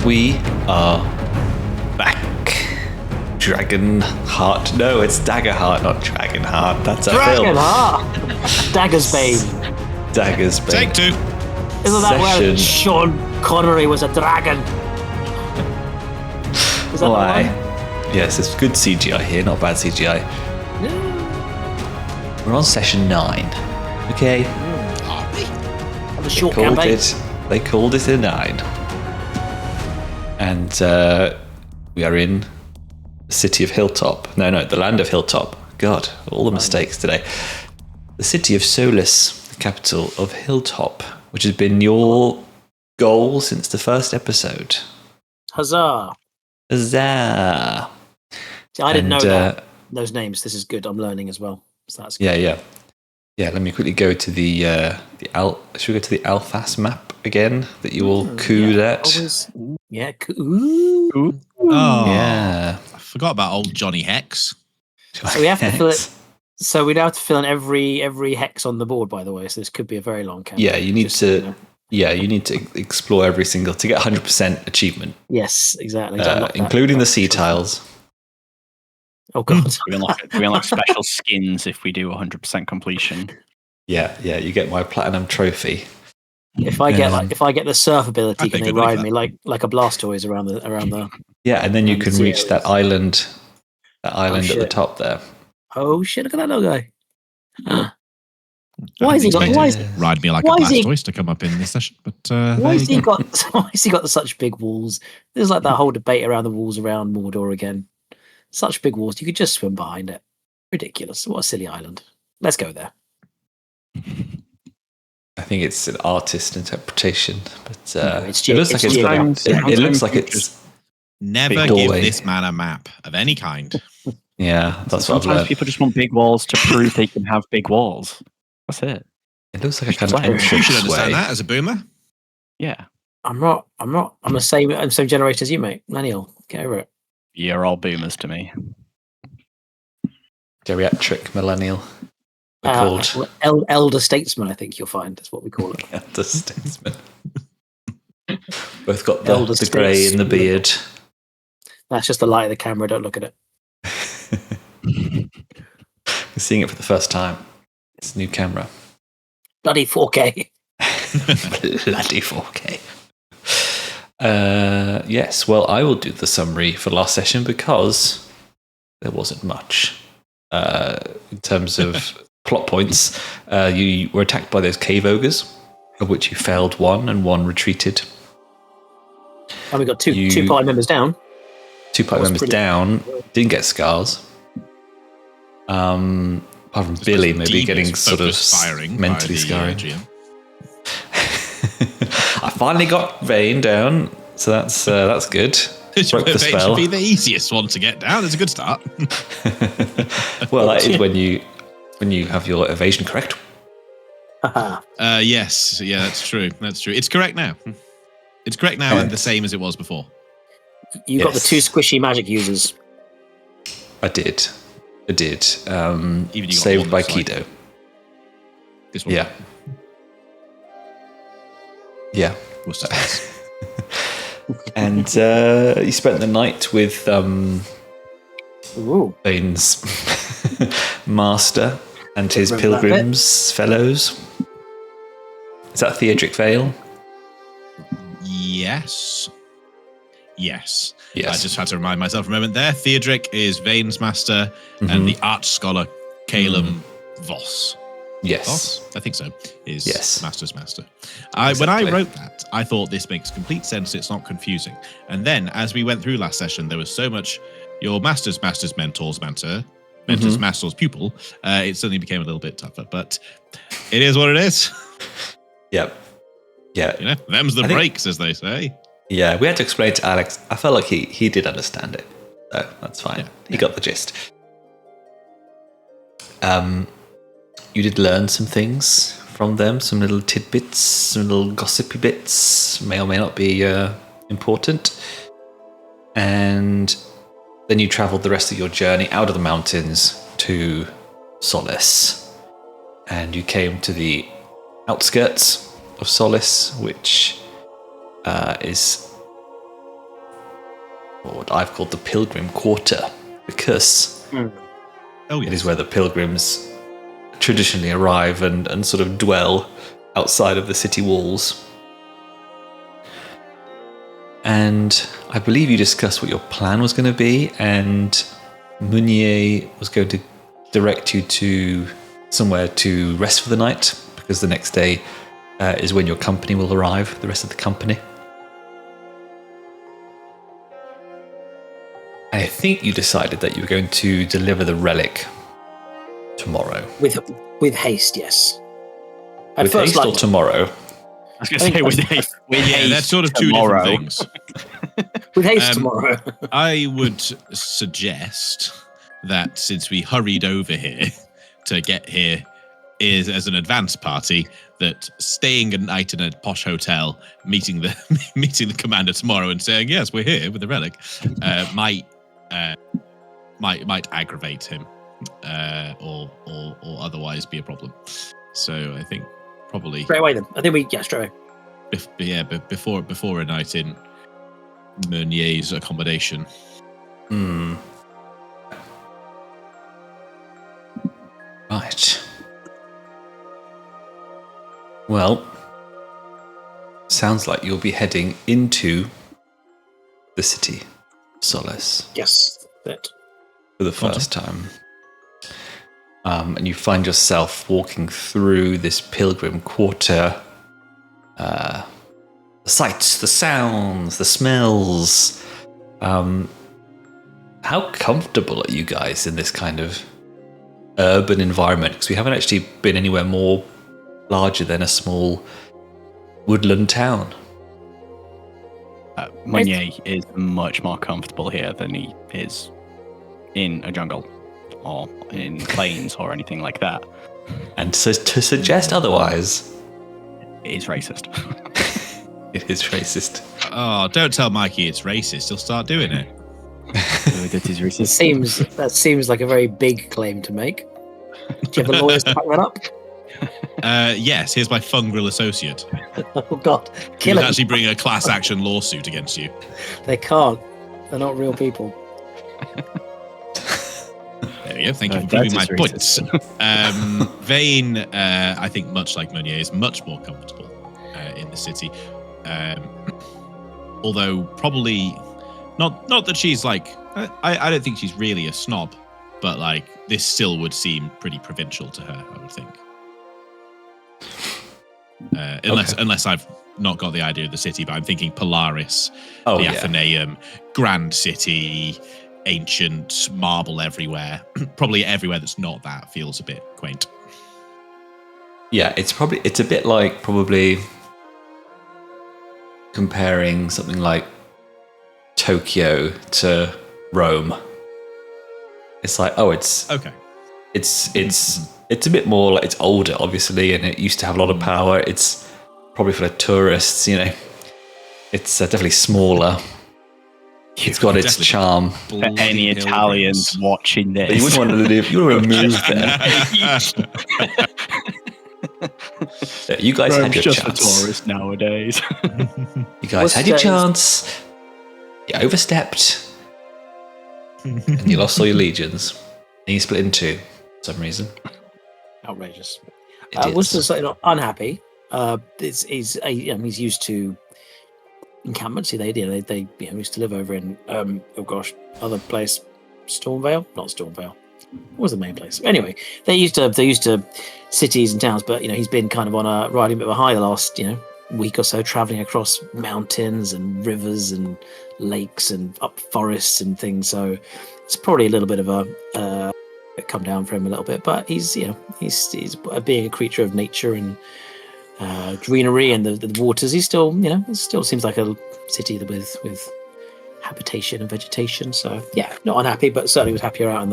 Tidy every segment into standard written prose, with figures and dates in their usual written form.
We are back. Dragonheart. No, it's Daggerheart, not Dragonheart. That's a film. Dragonheart. Dagger's Bane. Dagger's Bane. Take two. Isn't that where Sean Connery was a dragon? Is that Why? the one? Yes, it's good CGI here, not bad CGI. We're on session 9. Okay. Are we? Of a short campaign. They called it a 9. And we are in the city of Hilltop. No, the land of Hilltop. God, all the mistakes today. The city of Solace, the capital of Hilltop, which has been your goal since the first episode. Huzzah. Huzzah. See, I didn't know those names. This is good. I'm learning as well. So that's good. Yeah, let me quickly go to should we go to the Alphas map again that you all cooed at? Oh, yeah. I forgot about old Johnny Hex. So we have to fill it. So we'd have to fill in every hex on the board, by the way. So this could be a very long campaign. Yeah, you need to. Yeah, you need to explore every single to get 100% achievement. Yes, exactly. Including the sea tiles. Oh god, we unlock special skins if we do 100% completion. Yeah, you get my platinum trophy. If I get the surf ability, can they ride me like a Blastoise around the? Yeah, and then you can reach that island at the top there. Oh shit! Look at that little guy. Why has he got? Ride me like a Blastoise to come up in this session? But why has he got such big walls? There's like that whole debate around the walls around Mordor again. Such big walls, you could just swim behind it. Ridiculous! What a silly island. Let's go there. I think it's an artist interpretation, but it looks like it's never give this man a map of any kind. Yeah, that's what I've learned. People just want big walls to prove they can have big walls. That's it. It looks like a kind of entrance You should understand way. that as a boomer. Yeah. I'm not. I'm the same generation as you, mate. Mannion, get over it. You're all boomers to me. Geriatric millennial. Called elder statesman. I think you'll find that's what we call it. Elder statesman. Both got the grey in the beard. That's just the light of the camera. Don't look at it. You're seeing it for the first time. It's a new camera. Bloody 4K. Bloody 4K. Yes, well, I will do the summary for last session because there wasn't much in terms of plot points. You were attacked by those cave ogres, of which you failed one and one retreated. And we got two party members down. 2 party members down, didn't get scars. Apart from Billy maybe getting sort of mentally scarred. I finally got Veyn down, so that's good. Broke the spell. Should be the easiest one to get down. It's a good start. Well, that is when you have your evasion correct. Yes, yeah, that's true. It's correct now. It's correct now and the same as it was before. You got the 2 squishy magic users. I did. Even you got saved one by that's like Keedo. This one. Yeah. Worcester. And you spent the night with Vane's master and his pilgrims fellows. Is that Theodric Vale? Yes. I just had to remind myself a moment there. Theodric is Vane's master and the arch scholar Calum Voss. Yes. Voss? I think so. Is master's master. Exactly. When I wrote that, I thought this makes complete sense. It's not confusing. And then as we went through last session, there was so much your master's mentor's master's pupil. It suddenly became a little bit tougher, but it is what it is. Yep. Yeah. Them's the breaks, as they say. Yeah, we had to explain to Alex. I felt like he did understand it. So that's fine. Yeah. He got the gist. You did learn some things from them, some little tidbits, some little gossipy bits, may or may not be important. And then you travelled the rest of your journey out of the mountains to Solace. And you came to the outskirts of Solace, which is what I've called the Pilgrim Quarter, because Oh, it yes. is where the pilgrims traditionally arrive and sort of dwell outside of the city walls. And I believe you discussed what your plan was going to be, and Meunier was going to direct you to somewhere to rest for the night, because the next day is when your company will arrive, the rest of the company. I think you decided that you were going to deliver the relic tomorrow. With haste, yes. At With first, haste or tomorrow? I was going to say with haste. Yeah, that's sort of two different things. with haste tomorrow. I would suggest that since we hurried over here to get here is as an advance party, that staying a night in a posh hotel, meeting the commander tomorrow and saying, yes, we're here with the relic, might aggravate him, or otherwise be a problem. So I think probably Straight away then. I think straight away. before a night in Meunier's accommodation. Right. Well, sounds like you'll be heading into the city, Solace, Yes. That. for the first time. And you find yourself walking through this pilgrim quarter. The sights, the sounds, the smells. How comfortable are you guys in this kind of urban environment? Because we haven't actually been anywhere more larger than a small woodland town. Meunier is much more comfortable here than he is in a jungle or in plains or anything like that. And so to suggest otherwise, It is racist. it is racist. Oh, don't tell Mikey it's racist. He'll start doing it. That is racist. That seems like a very big claim to make. Do you have the lawyers to back that up? Yes, here's my fungrel associate. Oh God, He kill would him! actually bring a class action lawsuit against you. They can't. They're not real people. There we go. Thank you for That proving my is points. racist. Veyn, I think, much like Meunier, is much more comfortable in the city. Although probably not that she's like, I don't think she's really a snob, but like this still would seem pretty provincial to her, I would think. Unless I've not got the idea of the city, but I'm thinking Polaris, the Athenaeum, Grand City, ancient marble everywhere. Probably everywhere that's not that feels a bit quaint. Yeah, it's a bit like probably comparing something like Tokyo to Rome. It's like, it's Okay. It's a bit more like, it's older, obviously, and it used to have a lot of power. It's probably for the tourists, It's definitely smaller. It's got its Definitely. charm. For any Italians watching this. But you wouldn't want to live. You want to move there. Yeah, you guys had Rome's your just chance. for tourists nowadays. You guys had your chance. You overstepped, and you lost all your legions. And you split in two for some reason. Outrageous. It is. Worcester's slightly happy. He's used to encampments. They used to live over in other place, Stormvale, not Stormvale. What was the main place? Anyway, they're used to cities and towns, but he's been kind of on a riding a bit of a high the last week or so, traveling across mountains and rivers and lakes and up forests and things. So it's probably a little bit of a come down for him a little bit, but he's being a creature of nature and greenery and the waters. He's still it still seems like a city with habitation and vegetation. So yeah, not unhappy, but certainly was happier out in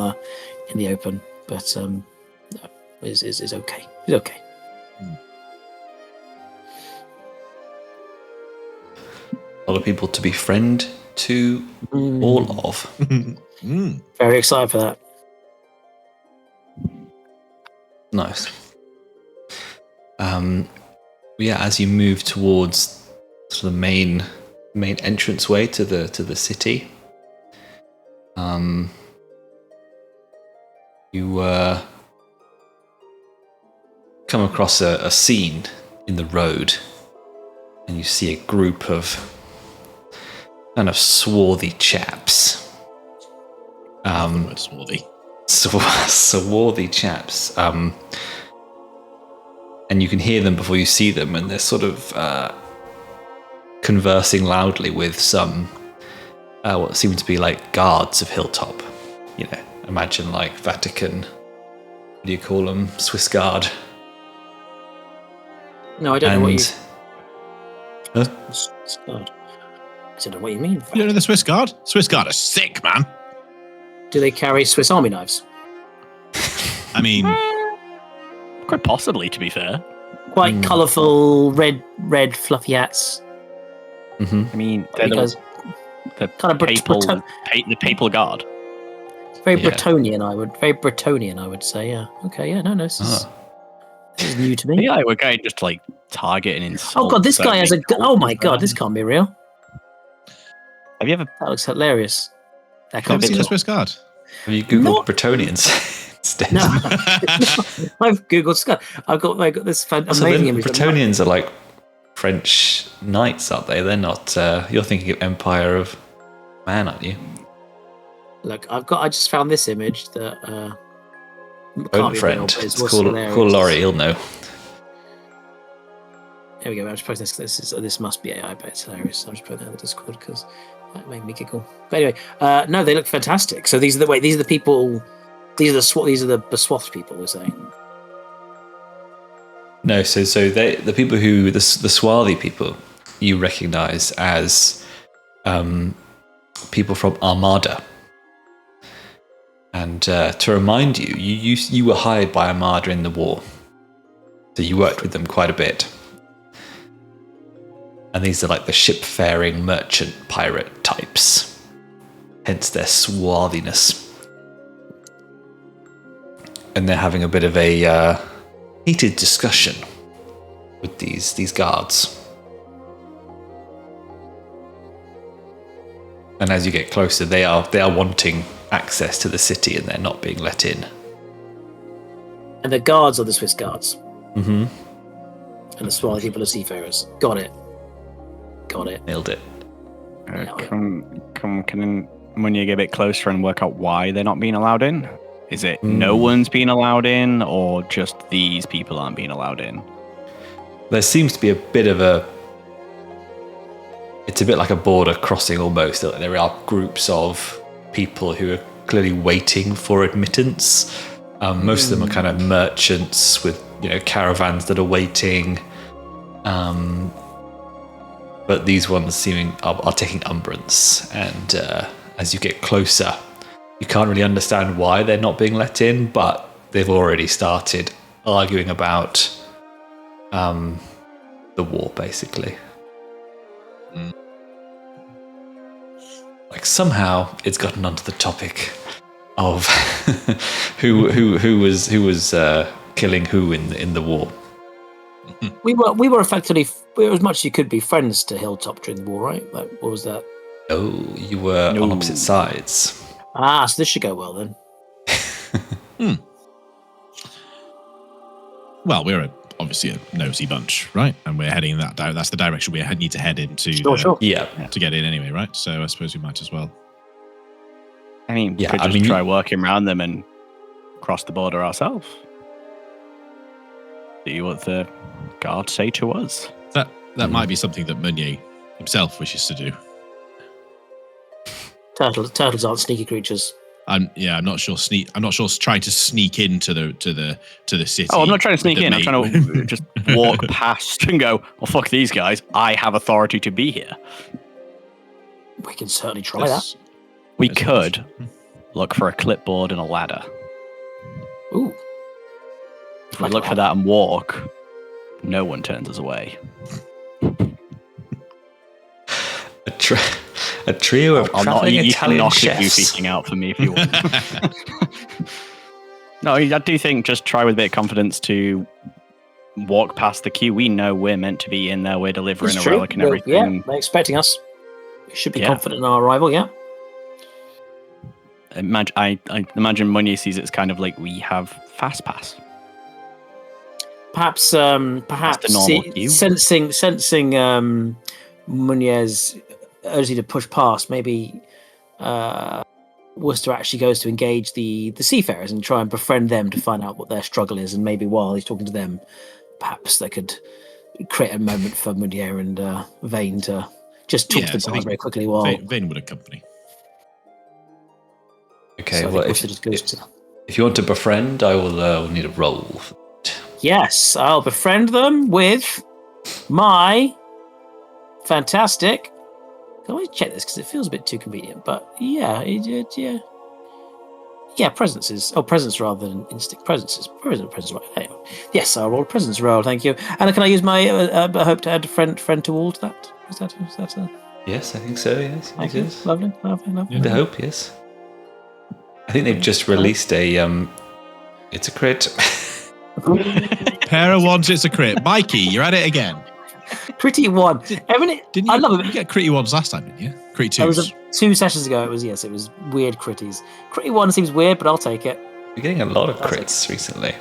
the open. But no, is okay. He's okay. A lot of people to be friend to all of. Very excited for that. Nice. Yeah, as you move towards the main entranceway to the city, You come across a scene in the road, and you see a group of kind of swarthy chaps. The word swarthy. Swarthy chaps. And you can hear them before you see them, and they're sort of conversing loudly with some what seem to be like guards of Hilltop. You know, imagine like Vatican. What do you call them? Swiss Guard. No, I don't know what you. Huh? Swiss Guard. I don't know what you mean. You don't know the Swiss Guard? Swiss Guard are sick, man. Do they carry Swiss Army knives? I mean, Quite possibly, to be fair. Quite colourful, red, fluffy hats. Mm-hmm. I mean, they're the Kind of the papal guard. very Yeah. Bretonian, I would say. Yeah. Okay. Yeah. No. This is new to me. Yeah, we're going just like target and insult. Oh god, this guy has a. Oh my god, this can't be real. Have you ever? That looks hilarious. That have can't you be seen the real. Swiss Guard? Have you googled Not- Bretonians instead? No, I've googled Scott. I've got this Also, amazing the image. Bretonians are like French knights, aren't they? They're not. You're thinking of Empire of Man, aren't you? Look, I just found this image that can't Own be real, friend. but It's what's call hilarious. Laurie. He'll know. There we go. I'm just posting this. This must be AI, but it's hilarious. I'm just putting it in the Discord because that made me giggle. But anyway, no, they look fantastic. So these are the people. These are the beswathed people. We're saying. No, so the people who the swarthy people you recognise as people from Armada. And to remind you, you were hired by Armada in the war, so you worked with them quite a bit. And these are like the ship-faring merchant pirate types, hence their swarthiness. And they're having a bit of a heated discussion with these guards. And as you get closer, they are wanting access to the city, and they're not being let in. And the guards are the Swiss guards, Mm-hmm. and the swarthy people are seafarers. Got it. Nailed it. Can when you get a bit closer and work out why they're not being allowed in? Is it no one's being allowed in, or just these people aren't being allowed in? There seems to be a bit of it's a bit like a border crossing almost. There are groups of people who are clearly waiting for admittance. Most of them are kind of merchants with caravans that are waiting. But these ones are taking umbrance, and as you get closer, you can't really understand why they're not being let in, but they've already started arguing about the war, basically. Like somehow it's gotten onto the topic of who was killing who in the war. We were effectively, as much as you could be, friends to Hilltop during the war, right? Like, what was that? Oh, you were on opposite sides. Ah, so this should go well then. Well, we're obviously a nosy bunch, right? And we're heading that's the direction we need to head into Sure. Yeah. to get in anyway, right? So I suppose we might as well. I mean, Yeah, we could just try working around them and cross the border ourselves. See what the guards say to us. That might be something that Mannion himself wishes to do. Turtles aren't sneaky creatures. I'm not sure. I'm not sure. Trying to sneak into the city. Oh, I'm not trying to sneak in. I'm trying to just walk past and go, "Oh, fuck these guys! I have authority to be here." We can certainly try that. We That's could look for a clipboard and a ladder. Ooh. If we look for that and walk, no one turns us away. A trio of traveling You can Italian knock the chefs. goofy thing out for me if you want. No, I do think just try with a bit of confidence to walk past the queue. We know we're meant to be in there. We're delivering It's a true. relic and Well, everything. yeah, they're expecting us. We should be Yeah. confident in our arrival, yeah. I imagine Munye sees it's kind of like we have fast pass. Perhaps the normal queue. sensing Munye's urgency to push past, maybe Worcester actually goes to engage the seafarers and try and befriend them to find out what their struggle is, and maybe while he's talking to them, perhaps they could create a moment for Munye and Veyn to just talk to the guards very quickly while Veyn would accompany. Okay, so well, if you want to befriend, I will need a roll. Yes, I'll befriend them with my fantastic. I always check this because it feels a bit too convenient, but yeah, presence rather than instinct. Presence, right? Anyway, yes, I'll roll a presence roll. Thank you. And can I use my? I hope to add a friend towards that. Is that a? Yes, I think so. Yes, Thank you. Lovely. I hope, yes. I think they've just released a. It's a crit. Pair of ones, it's a crit. Mikey, you're at it again. Critty one. Didn't I love it. You get critty ones last time, didn't you? Crit twos. It was 2 sessions ago. It was weird critties. Critty one seems weird, but I'll take it. You're getting a lot of crits recently.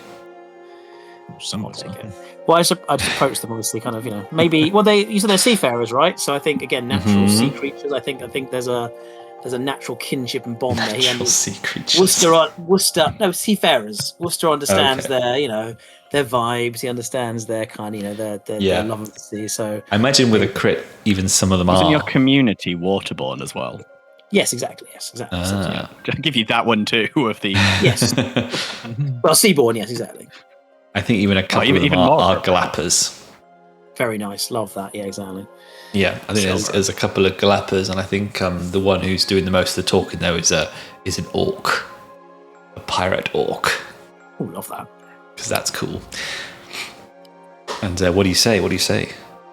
Some take it. Well, I just approached them obviously, kind of, maybe. Well, you said they're seafarers, right? So I think again, natural sea creatures. I think there's a natural kinship and bond there. Natural sea creatures. Worcester. No, seafarers. Worcester understands their vibes. He understands their kind of, their love of the sea. So I imagine with a crit, even some of them Isn't are. your community waterborne as well? Yes, exactly. Yes, exactly. I'll give you that one too. Of the yes. Well, seaborne. Yes, exactly. I think even a couple of them are Galapas. Very nice. Love that. Yeah, exactly. Yeah, I think there's a couple of Galapas, and I think the one who's doing the most of the talking though is an orc, a pirate orc. Oh, love that. Because that's cool. And what do you say?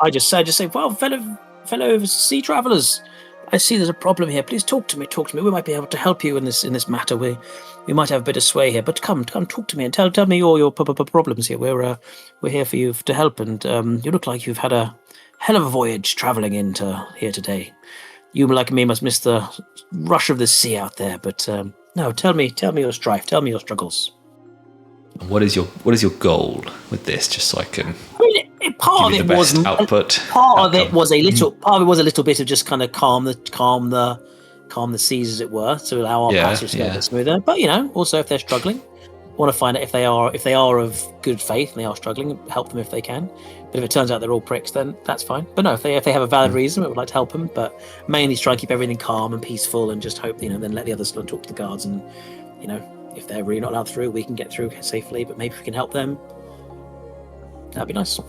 I just say, well, fellow sea travelers, I see there's a problem here. Please talk to me. We might be able to help you in this matter. We might have a bit of sway here, but come talk to me and tell me all your problems here. We're here for you to help, and you look like you've had a hell of a voyage traveling into here today. You, like me, must miss the rush of the sea out there, but no, tell me your strife, tell me your struggles. What is your goal with this? Just so I can. Part of it was output. Part of it was a little bit of just kind of calm the seas, as it were, to allow our passage to go a bit smoother. But also if they're struggling, want to find out if they are of good faith and they are struggling, help them if they can. But if it turns out they're all pricks, then that's fine. But no, if they have a valid reason, we would like to help them. But mainly try and keep everything calm and peaceful, and just hope then let the others talk to the guards, and if they're really not allowed through, we can get through safely. But maybe if we can help them, that'd be nice.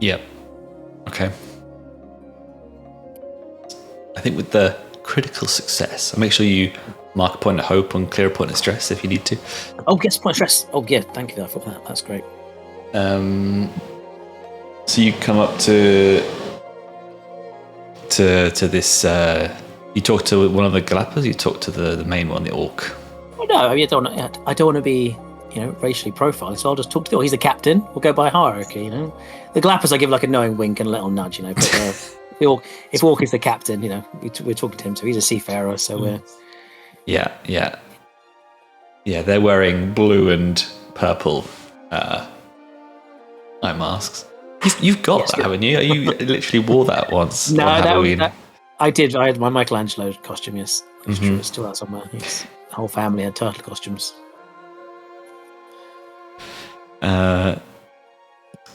Yeah. Okay. I think with the critical success, I'll make sure you mark a point of hope and clear a point of stress if you need to. Oh, yes, point of stress. Oh, yeah, thank you for that. That's great. So you come up to this. You talk to one of the Galapas. You talk to the main one, the orc. Oh, no, I don't want to be racially profiled, so I'll just talk to the orc. He's the captain. We'll go by hierarchy. The Galapas, I give like a knowing wink and a little nudge. But if orc is the captain, we're talking to him. So he's a seafarer. So we're. Yeah. They're wearing blue and purple eye masks. You've got that, haven't you? You literally wore that once. No, on Halloween. I did. I had my Michelangelo costume. Yes, it's true. It's still out somewhere. Yes. The whole family had turtle costumes.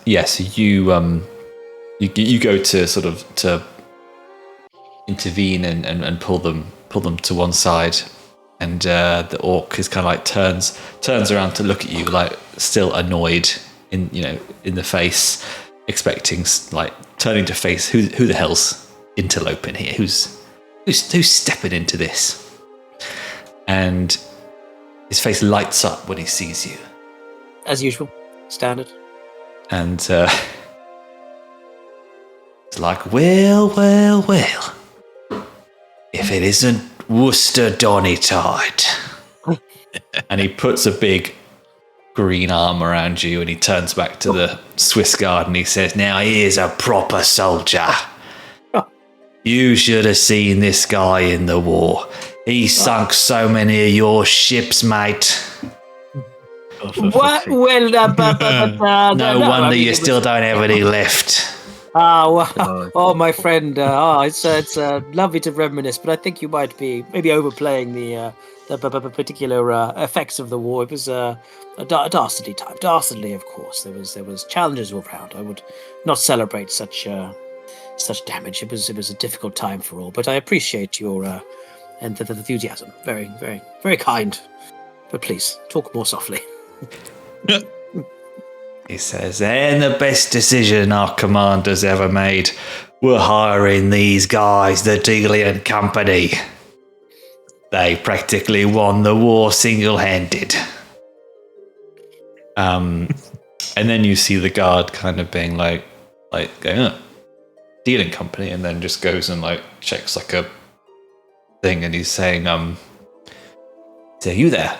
Yes, you go to sort of to intervene and pull them to one side, and the orc is kind of like turns around to look at you, like still annoyed in the face, expecting, like turning to face who the hell's interloping here, who's stepping into this, and his face lights up when he sees you, as usual, standard. And it's like, well, if it isn't Worcester Donnytide. And he puts a big green arm around you, and he turns back to the Swiss guard and he says, now here's a proper soldier. You should have seen this guy in the war. He sunk so many of your ships, mate. What? Well, No wonder you still don't have any left. My friend. It's lovely to reminisce, but I think you might be maybe overplaying the particular effects of the war. It was a dastardly time. Dastardly, of course. There was challenges all around. I would not celebrate such damage. It was a difficult time for all. But I appreciate your and the enthusiasm. Very, very, very kind. But please talk more softly. He says, and the best decision our commander's ever made were hiring these guys, the Delian Company. They practically won the war single-handed. And then you see the guard kind of being like going, Delian Company, and then just goes and checks a thing, and he's saying, so you there?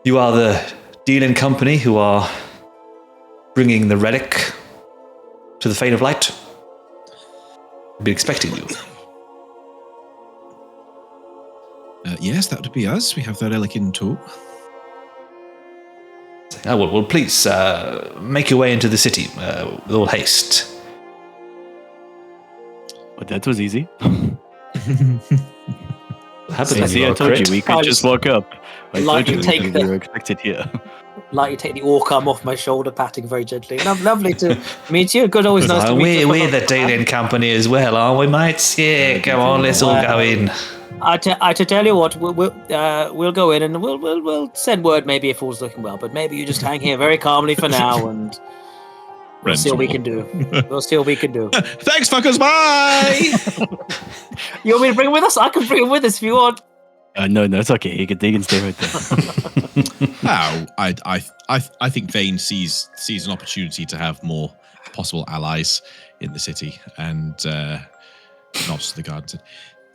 You are the Delian Company who are bringing the relic to the Fane of Light? I've been expecting you. Yes, that would be us. We have the relic in tow. Well, please make your way into the city with all haste. Well, that was easy. See, I told you we could just walk up. I Like told you take we the- were expected here. Like you take the orc arm off my shoulder, patting very gently. Lovely to meet you. Good, always nice to meet you. We're the Delian Company as well, aren't we, mates? Yeah, come on, let's all go in. I tell you what, we'll go in and we'll send word maybe if all's looking well. But maybe you just hang here very calmly for now, and we'll see what we can do. We'll see what we can do. Thanks, fuckers. Bye. You want me to bring him with us? I can bring him with us if you want. No, it's okay. He can stay right there. Wow, I think Veyn sees an opportunity to have more possible allies in the city, and nods to the guard and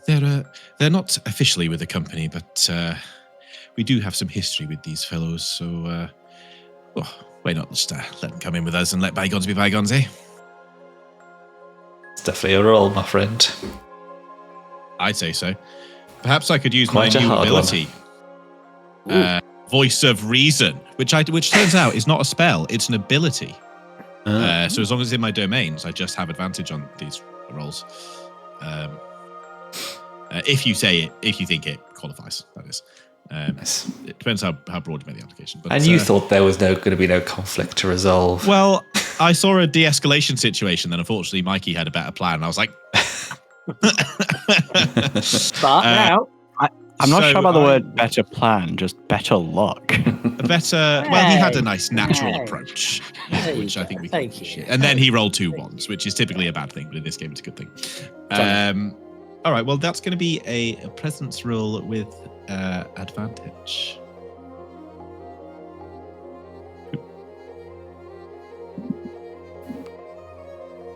said, they're not officially with the company, but we do have some history with these fellows, so why not just let them come in with us and let bygones be bygones, eh? It's definitely a role, my friend. I'd say so. Perhaps I could use Quite my a new hard ability, Voice of Reason, which turns out is not a spell; it's an ability. So as long as it's in my domains, I just have advantage on these rolls. If you think it qualifies, that is. Nice. It depends how broad you make the application. But, And you thought there was going to be no conflict to resolve. Well, I saw a de-escalation situation, then unfortunately Mikey had a better plan, and I was like... But now, I'm not sure about the word better plan, just better luck. Well, he had a nice natural approach, There you which I go. think we can Thank you. appreciate. And then he rolled 2 ones, which is typically a bad thing, but in this game it's a good thing. All right, well, that's going to be a presence roll with advantage.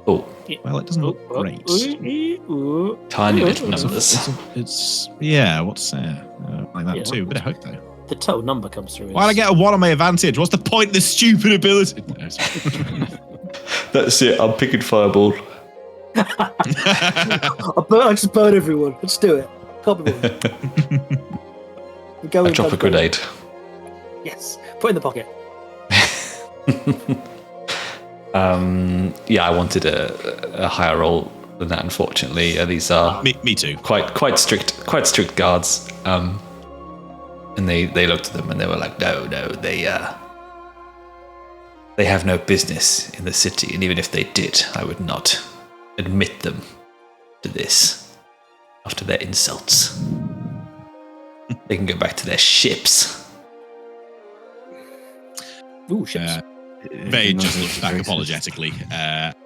Oh, Well, it doesn't look great. tiny little numbers. What's there? Like that Yeah. too. Bit of hope though. The total number comes through. Why'd I get a 1 on my advantage? What's the point of this stupid ability? No, That's it. I'm picking fireball. I just burn everyone. Let's do it. Can't be I drop a grenade. Yes. Put it in the pocket. Yeah, I wanted a higher roll than that. Unfortunately, these are me too. quite strict guards. And they looked at them and they were like, no, they have no business in the city, and even if they did, I would not admit them to this after their insults. They can go back to their ships. Ooh, ships. Veyn just looks back apologetically at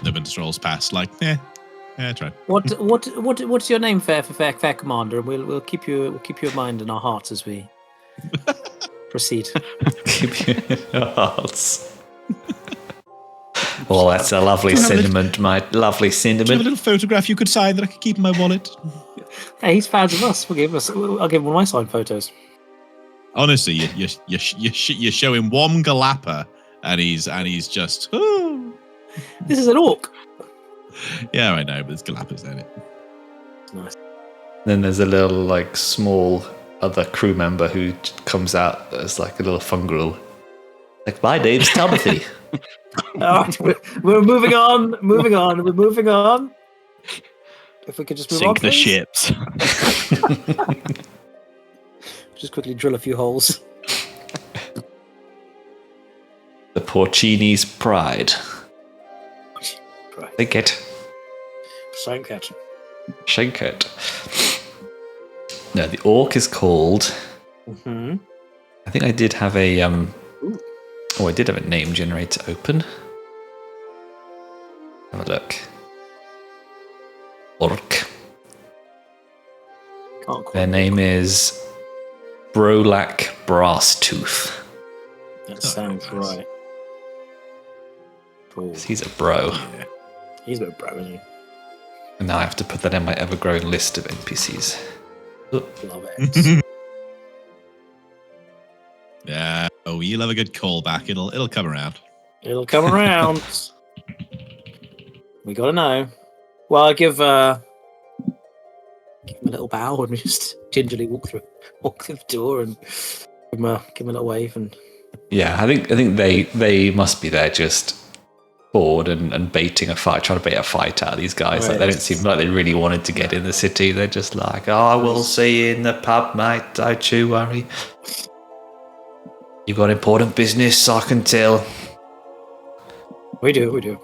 them and strolls past, like, try. What's your name, fair commander? And we'll keep you in mind in our hearts as we proceed. Keep your hearts. Well, that's a lovely sentiment, my lovely Do you have a sentiment. little photograph you could sign that I could keep in my wallet? Hey, he's fans of us. I'll give him one of my signed photos. Honestly, you're showing one Galapa, and he's just, oh. This is an orc. Yeah, I know, but there's Galapas in it. Nice. then there's a little like small other crew member who comes out as like a little fungal. Like, my name's Timothy. We're moving on. We're moving on. If we could just move on, Sink the please. ships. Just quickly drill a few holes. The Porcini's pride. Right. They get Shankat. Shankat. No, the orc is called. Mm-hmm. I think I did have a I did have a name generator open. Have a look. Orc. Can't quite Their name is Brolac Brasstooth. That sounds right. Cool. He's a bro. He's a bit bro, isn't he? And now I have to put that in my ever-growing list of NPCs. Love it. Yeah. Oh, you'll have a good callback. It'll come around. It'll come around. We gotta know. Well, I give him a little bow and we just gingerly walk through the door and give him a little wave and. Yeah, I think they must be there just bored and baiting a fight, trying to bait a fight out of these guys. Right. Like, they don't seem like they really wanted to get in the city. They're just like, oh, we'll see you in the pub, mate. Don't you worry. You've got important business, I can tell. We do.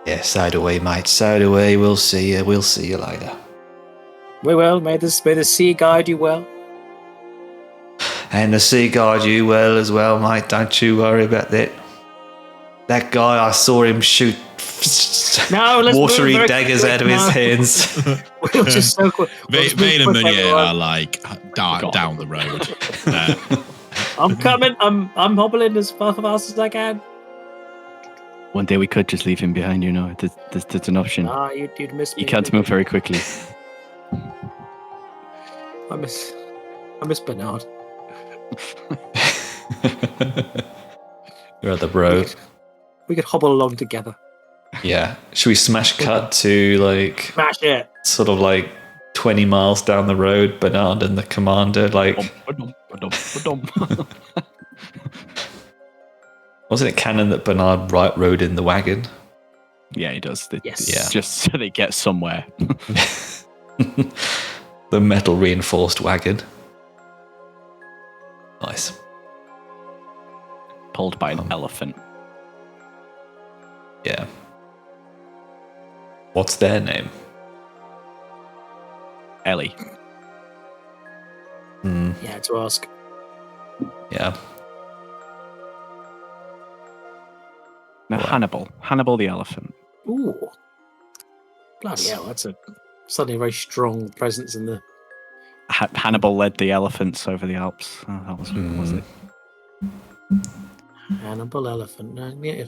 Yeah, so do we, mate. So do we. We'll see you. We'll see you later. We will. May the sea guide you well. And the sea guide you well as well, mate. Don't you worry about that. That guy, I saw him shoot No, let's watery move very daggers quick out of his now. hands. We'll just so quick. Veyn and Mannion are like down the road. I'm coming. I'm hobbling as fast as I can. One day we could just leave him behind, you know. There's an option. Ah, you'd miss me. You can't move very quickly. I miss Bernard. Your other bro. We could hobble along together. Yeah. Should we smash cut to like Smash it. sort of like 20 miles down the road, Bernard and the commander, like wasn't it canon that Bernard rode in the wagon? Yeah, he does. Yes. Yeah. Just so they get somewhere. The metal reinforced wagon. Nice. Pulled by an elephant. Yeah. What's their name? Ellie. Yeah, to ask. Yeah. No, Wow. Hannibal the elephant. Ooh. Bloody hell, that's suddenly a very strong presence in the. Hannibal led the elephants over the Alps. Oh, that was it? Hannibal elephant. Yeah.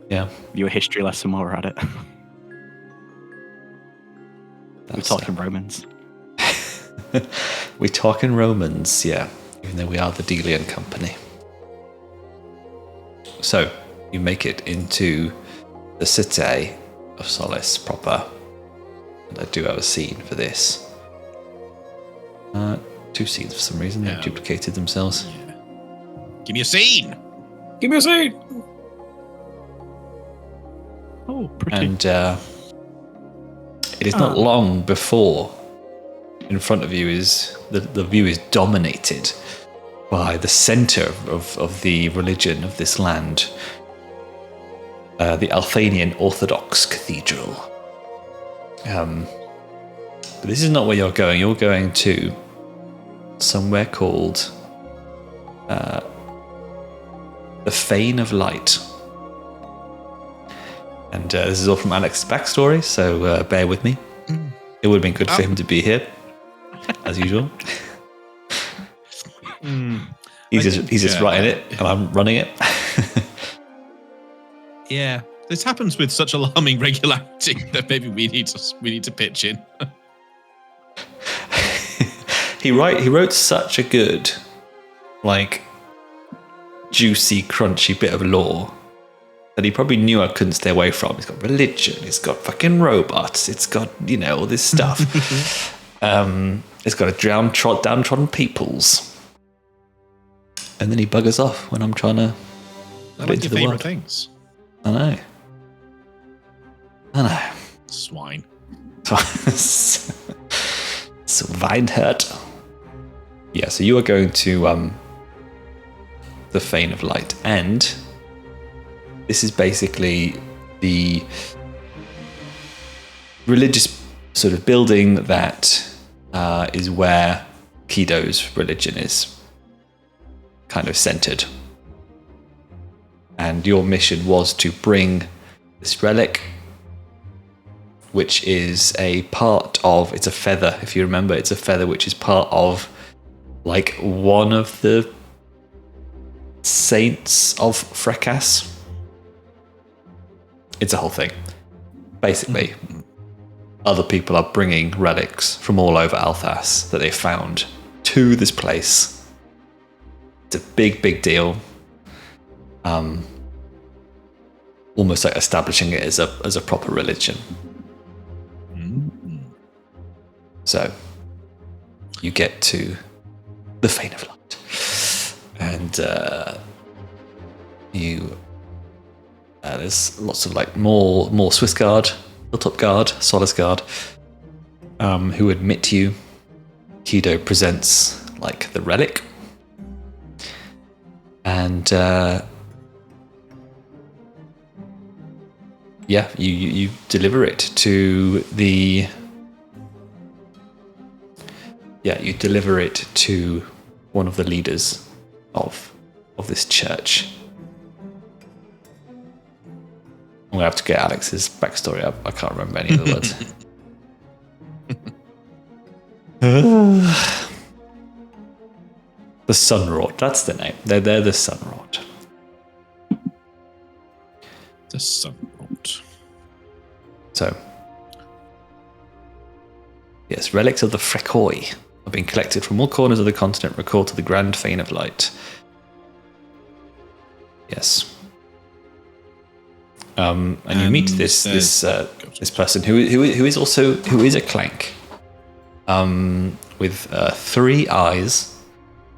Yeah. Your history lesson while we're at it. We're That's, talking Romans. We're talking Romans, yeah. Even though we are the Delian company. So, you make it into the city of Solace proper. And I do have a scene for this. 2 scenes for some reason. Yeah. They've duplicated themselves. Yeah. Give me a scene. Give me a seat. Oh, pretty. And it is not long before in front of you is the view is dominated by the center of the religion of this land, the Alphanian Orthodox Cathedral. But this is not where you're going. You're going to somewhere called the Fane of Light. And this is all from Alex's backstory, so bear with me. It would have been good for him to be here, as usual. He's just writing it, and I'm running it. Yeah, this happens with such alarming regularity that maybe we need to pitch in. He wrote such a good, like, juicy, crunchy bit of lore that he probably knew I couldn't stay away from. It's got religion, it's got fucking robots, it's got, all this stuff. It's got a downtrodden peoples. And then he buggers off when I'm trying to I put it like into your the favourite world. things. I know. Swine. So Weinhurt. Yeah, so you are going to the Fane of Light, and this is basically the religious sort of building that is where Keedo's religion is kind of centered. And your mission was to bring this relic, which is a part of, it's a feather, if you remember, it's a feather which is part of like one of the saints of Phrekas. It's a whole thing. Basically, other people are bringing relics from all over Althas that they found to this place. It's a big, big deal. Almost like establishing it as a proper religion. So you get to the Fane of Light, and there's lots of like more Swiss Guard, Hilltop Guard, Solace Guard, who admit you. Keedo presents like the relic, and you deliver it to the. Yeah, you deliver it to one of the leaders of this church. I'm gonna have to get Alex's backstory up. I can't remember any of the words. The Sunwrought, that's the name. They're the Sunwrought. The Sunwrought. So, yes, relics of the Phrekoi have been collected from all corners of the continent, recalled to the Grand Fane of Light. Yes. And you meet this person who is a Clank, with 3 eyes,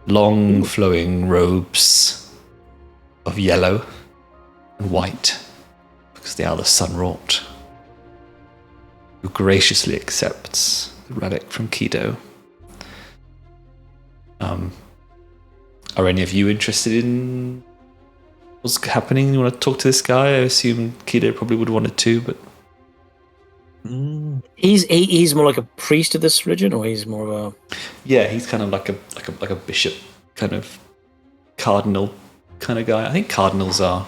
long flowing robes of yellow and white, because they are the Sunwrought, who graciously accepts the relic from Keedo. Are any of you interested in what's happening? You want to talk to this guy? I assume Keedo probably would want it too, but he's more like a priest of this religion, or he's more of a he's kind of like a bishop, kind of cardinal kind of guy. I think cardinals are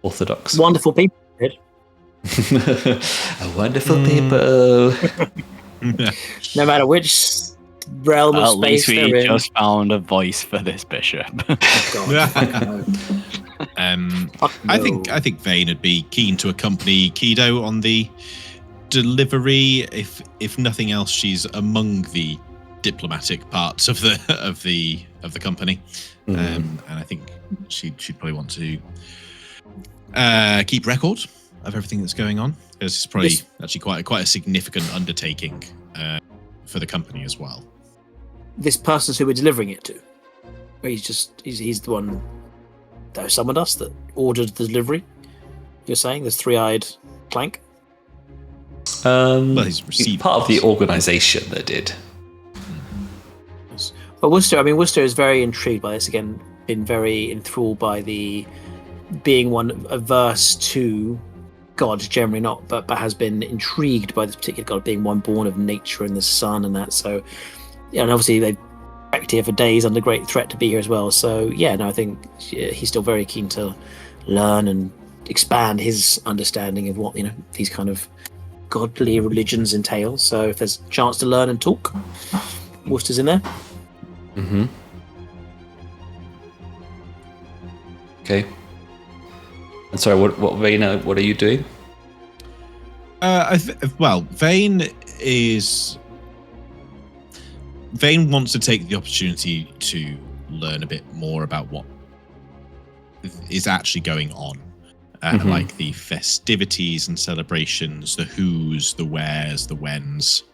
orthodox. wonderful people. A wonderful people. No matter which realm of At space least we they're in. just found a voice for this bishop. God, fuck no. Fuck I no. think Veyn would be keen to accompany Keedo on the delivery. If nothing else, she's among the diplomatic parts of the company, and I think she'd probably want to keep record of everything that's going on. It's probably actually quite a significant undertaking for the company as well. This person's who we're delivering it to. Or he's the one that summoned us, that ordered the delivery. You're saying there's 3-eyed Clank? Well, he's received part of the organisation that did. But Worcester is very intrigued by this. Again, been very enthralled by the being one averse to God, generally not, but has been intrigued by this particular God, being one born of nature and the sun and that. So, yeah, and obviously they've tracked here for days under great threat to be here as well. So, yeah, no, I think he's still very keen to learn and expand his understanding of what these kind of godly religions entail. So, if there's a chance to learn and talk, Worcester's in there. Mm-hmm. Okay. And sorry, what Veyn, what are you doing? Veyn wants to take the opportunity to learn a bit more about what is actually going on, like the festivities and celebrations, the who's, the where's, the when's.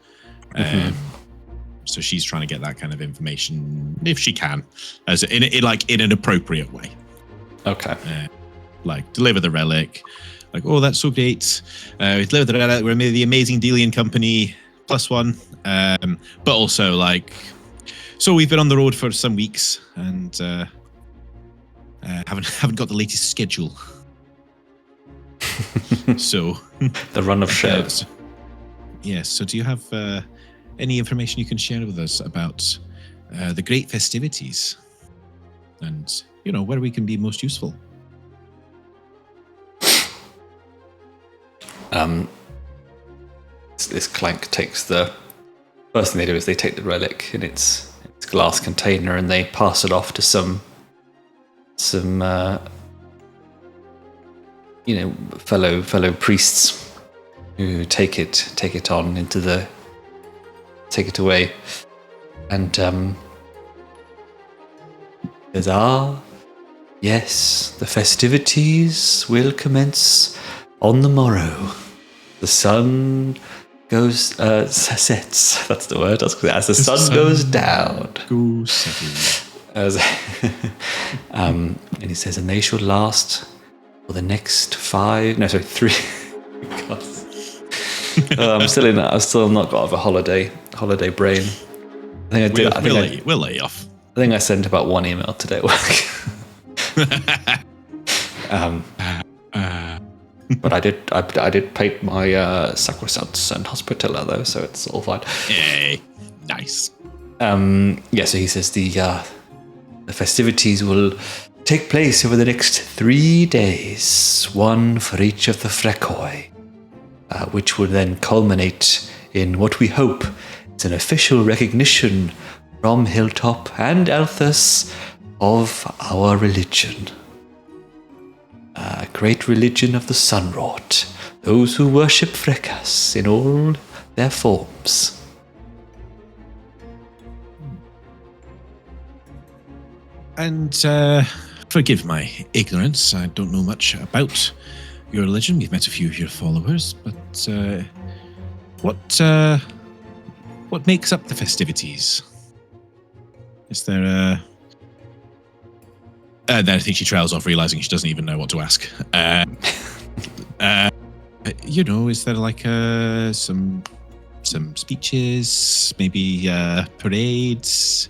So she's trying to get that kind of information if she can, as in an appropriate way. Okay. Like deliver the relic. Like, oh, that's so great. We delivered the relic. We're the amazing Delian company +1. But also like, so we've been on the road for some weeks and haven't got the latest schedule. So the run of shows. Yes. So do you have any information you can share with us about the great festivities and, where we can be most useful? This Clank takes the... First thing they do is they take the relic in its glass container and they pass it off to some fellow priests who take it on into take it away, and says, yes, the festivities will commence on the morrow. The sun sets. That's the word. As the sun goes down. And he says, and they shall last for the next 3. God. I've still not got a holiday brain. I think we'll lay off. I think I sent about 1 email today at work. But I did paint my sacrosancts and hospitaller though, so it's all fine. Yay, nice. So he says the festivities will take place over the next 3 days, one for each of the Phrekoi, which will then culminate in what we hope is an official recognition from Hilltop and Althus of our religion. A great religion of the Sunwrought, those who worship Phrekas in all their forms. And forgive my ignorance, I don't know much about your religion. We've met a few of your followers, but what makes up the festivities? Is there a... then I think she trails off, realizing she doesn't even know what to ask. Is there like some speeches, maybe parades?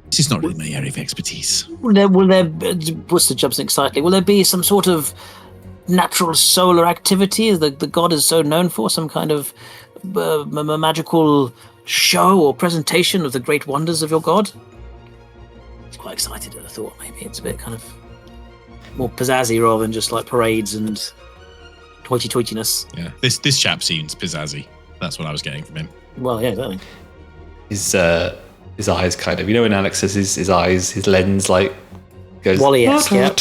This is not really my area of expertise. Worcester jumps in excitedly. Will there be some sort of natural solar activity the god is so known for? Some kind of magical show or presentation of the great wonders of your god? Quite excited at the thought. Maybe it's a bit kind of more pizzazzy rather than just like parades and hoity-toityness. Yeah, this chap seems pizzazzy. That's what I was getting from him. Well, yeah, exactly. His eyes kind of, when Alex says his eyes, his lens like goes Wally-esque, yeah.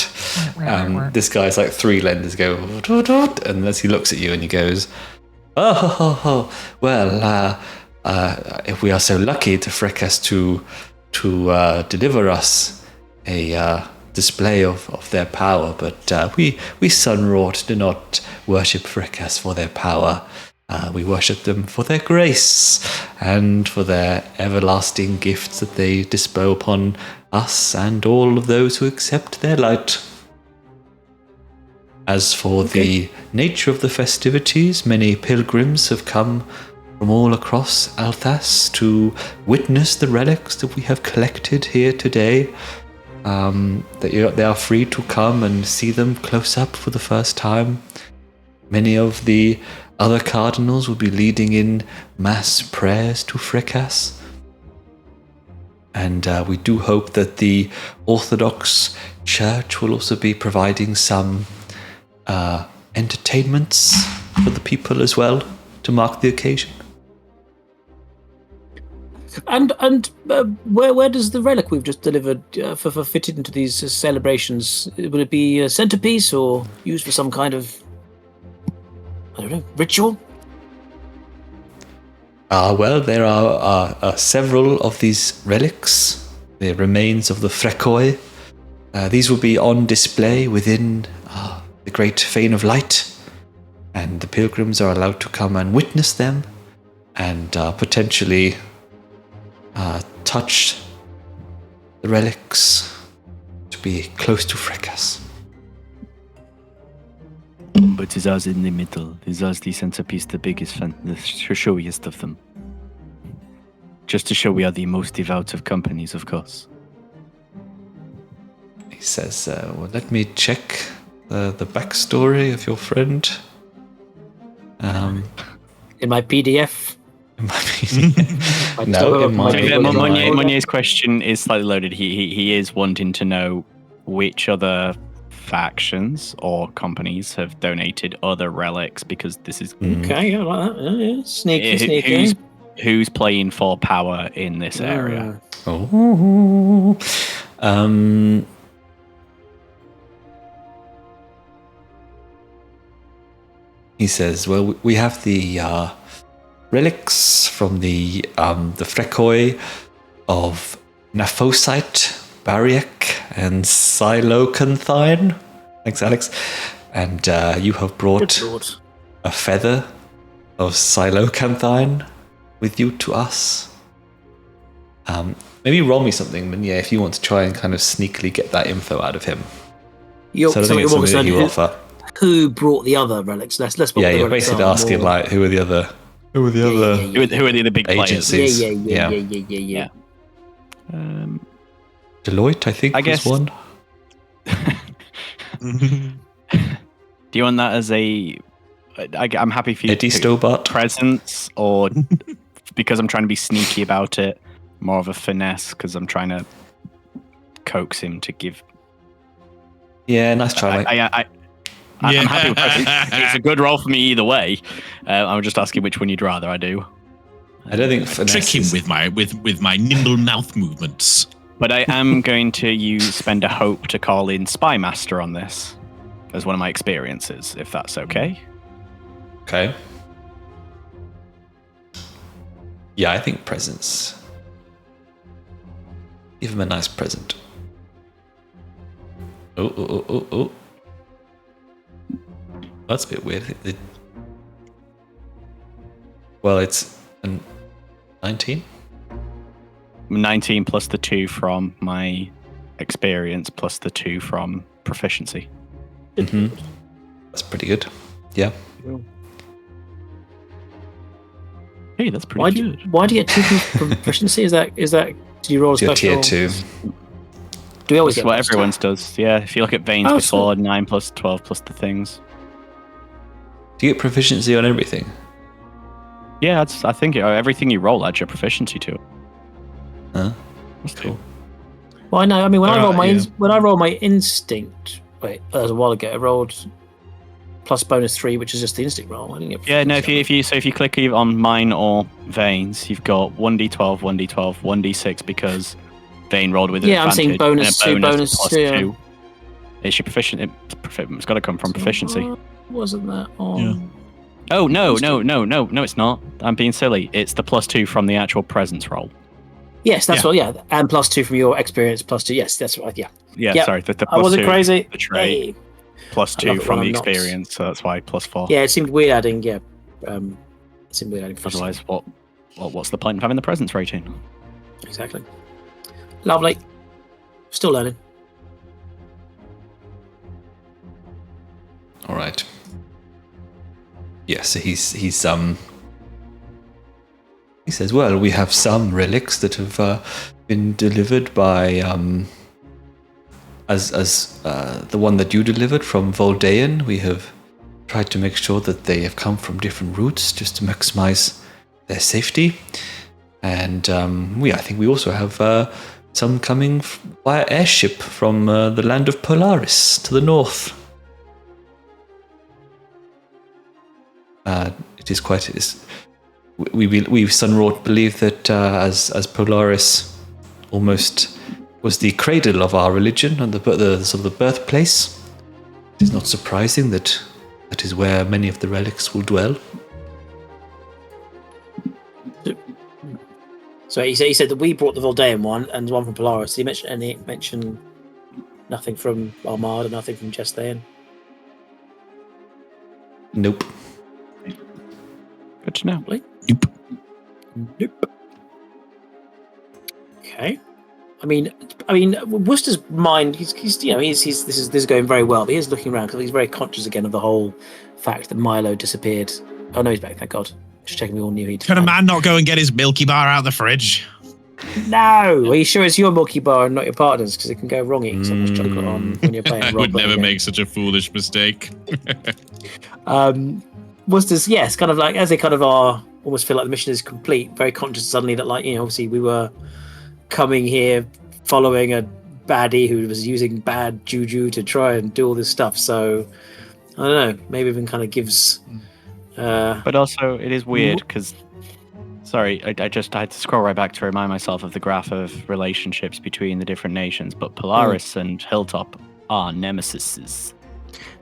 This guy's like 3 lenses go, and as he looks at you and he goes, well, if we are so lucky to Phrekas to deliver us a display of their power, but we Sunwrought do not worship Phrekas for their power. We worship them for their grace and for their everlasting gifts that they bestow upon us and all of those who accept their light. As for the nature of the festivities, many pilgrims have come from all across Althas to witness the relics that we have collected here today. They are free to come and see them close up for the first time. Many of the other cardinals will be leading in mass prayers to Phrekas. And we do hope that the Orthodox Church will also be providing some entertainments for the people as well to mark the occasion. And where does the relic we've just delivered for fit into these celebrations? Will it be a centerpiece or used for some kind of, I don't know, ritual? Well, there are several of these relics, the remains of the Phrekoi, These will be on display within the Great Fane of Light, and the pilgrims are allowed to come and witness them and potentially touch the relics to be close to Phrekas. But it's us in the middle. It's us the centerpiece, the biggest fan, the showiest of them. Just to show we are the most devout of companies, of course. He says, well, let me check the backstory of your friend. In my PDF. In my PDF. No, in my... Monnier's question is slightly loaded. He is wanting to know which other factions or companies have donated other relics, because this is... Okay, I like that. Yeah. Sneaky. Who's playing for power in this area? Oh. He says, well, we have the relics from the Phrekoi of Naphosite, Bariek, and Silocanthine. Thanks, Alex. And you have brought a feather of Silocanthine with you to us. Maybe roll me something, but yeah, if you want to try and kind of sneakily get that info out of him. So I don't think it's something that he'll offer. Who brought the other relics? Let's yeah, you're basically asking like who are the other Who are the other big agencies? players? Yeah. Deloitte, I think, was one. Do you want that as I'm happy for you Eddie to Stobart presence, or because I'm trying to be sneaky about it, more of a finesse because I'm trying to coax him to give. Yeah, nice try. I'm happy with presence. It's a good roll for me either way. I'm just asking which one you'd rather I do. I don't think finesse trick him with my nimble mouth movements. But I am going to spend a hope to call in Spy Master on this as one of my experiences, if that's okay. Okay. Yeah, I think presents. Give him a nice present. Oh. That's a bit weird. Well, it's a 19. 19 plus the 2 from my experience plus the 2 from proficiency. Mm-hmm. That's pretty good. Yeah. Hey, that's pretty good. Why do you get 2 from proficiency? Is that do you roll a special? Tier 2. Do we always That's get what everyone's does? Yeah, if you look at Veyn's before, 9 plus 12 plus the things. Do you get proficiency on everything? Yeah, I think everything you roll adds your proficiency to it. Huh? That's cool. Well, I know. I mean, when I roll my instinct, that was a while ago. I rolled plus bonus 3, which is just the instinct roll. I didn't get if you click either on mine or Veyn's, you've got 1d12, 1d12, 1d6 because Veyn rolled with advantage. I'm saying bonus 2, bonus plus 2. It's your proficient. It's got to come from proficiency. Wasn't that on? Yeah. Oh no! It's not. I'm being silly. It's the plus 2 from the actual presence roll. Yes, that's what. Yeah, and plus 2 from your experience. Plus 2. Yes, that's right. Yeah. Yeah. Sorry. The I wasn't 2, crazy. The trait. Plus 2 from the experience, so that's why plus 4. Yeah, it seemed weird adding. Yeah. It seemed weird adding. Otherwise, what's the point of having the presence rating? Exactly. Lovely. Still learning. All right. Yeah, so he says, well, we have some relics that have been delivered by as the one that you delivered from Voldaean. We have tried to make sure that they have come from different routes just to maximize their safety. And I think we also have some coming via airship from the land of Polaris to the north. It is quite. We Sunwrought believe that as Polaris almost was the cradle of our religion and the sort of the birthplace, it is not surprising that that is where many of the relics will dwell. So he said that we brought the Voldaean one and the one from Polaris. Did he mention Nothing from Armada, nothing from Chastain. Nope. Good to know. Nope. Okay. I mean, Worcester's mind. He's this is going very well, but he's looking around because he's very conscious again of the whole fact that Milo disappeared. Oh no, he's back. Thank God. Just checking we all knew he'd. Can a man not go and get his Milky Bar out of the fridge? No. Are you sure it's your Milky Bar and not your partner's? Because it can go wrong eating so much chocolate on when you're playing. I would never make such a foolish mistake. Worcester's it's kind of like as they kind of are almost feel like the mission is complete. Very conscious suddenly that obviously we were coming here following a baddie who was using bad juju to try and do all this stuff. So I don't know. Maybe even kind of gives. But also, it is weird because. Sorry, I had to scroll right back to remind myself of the graph of relationships between the different nations. But Polaris and Hilltop are nemesises.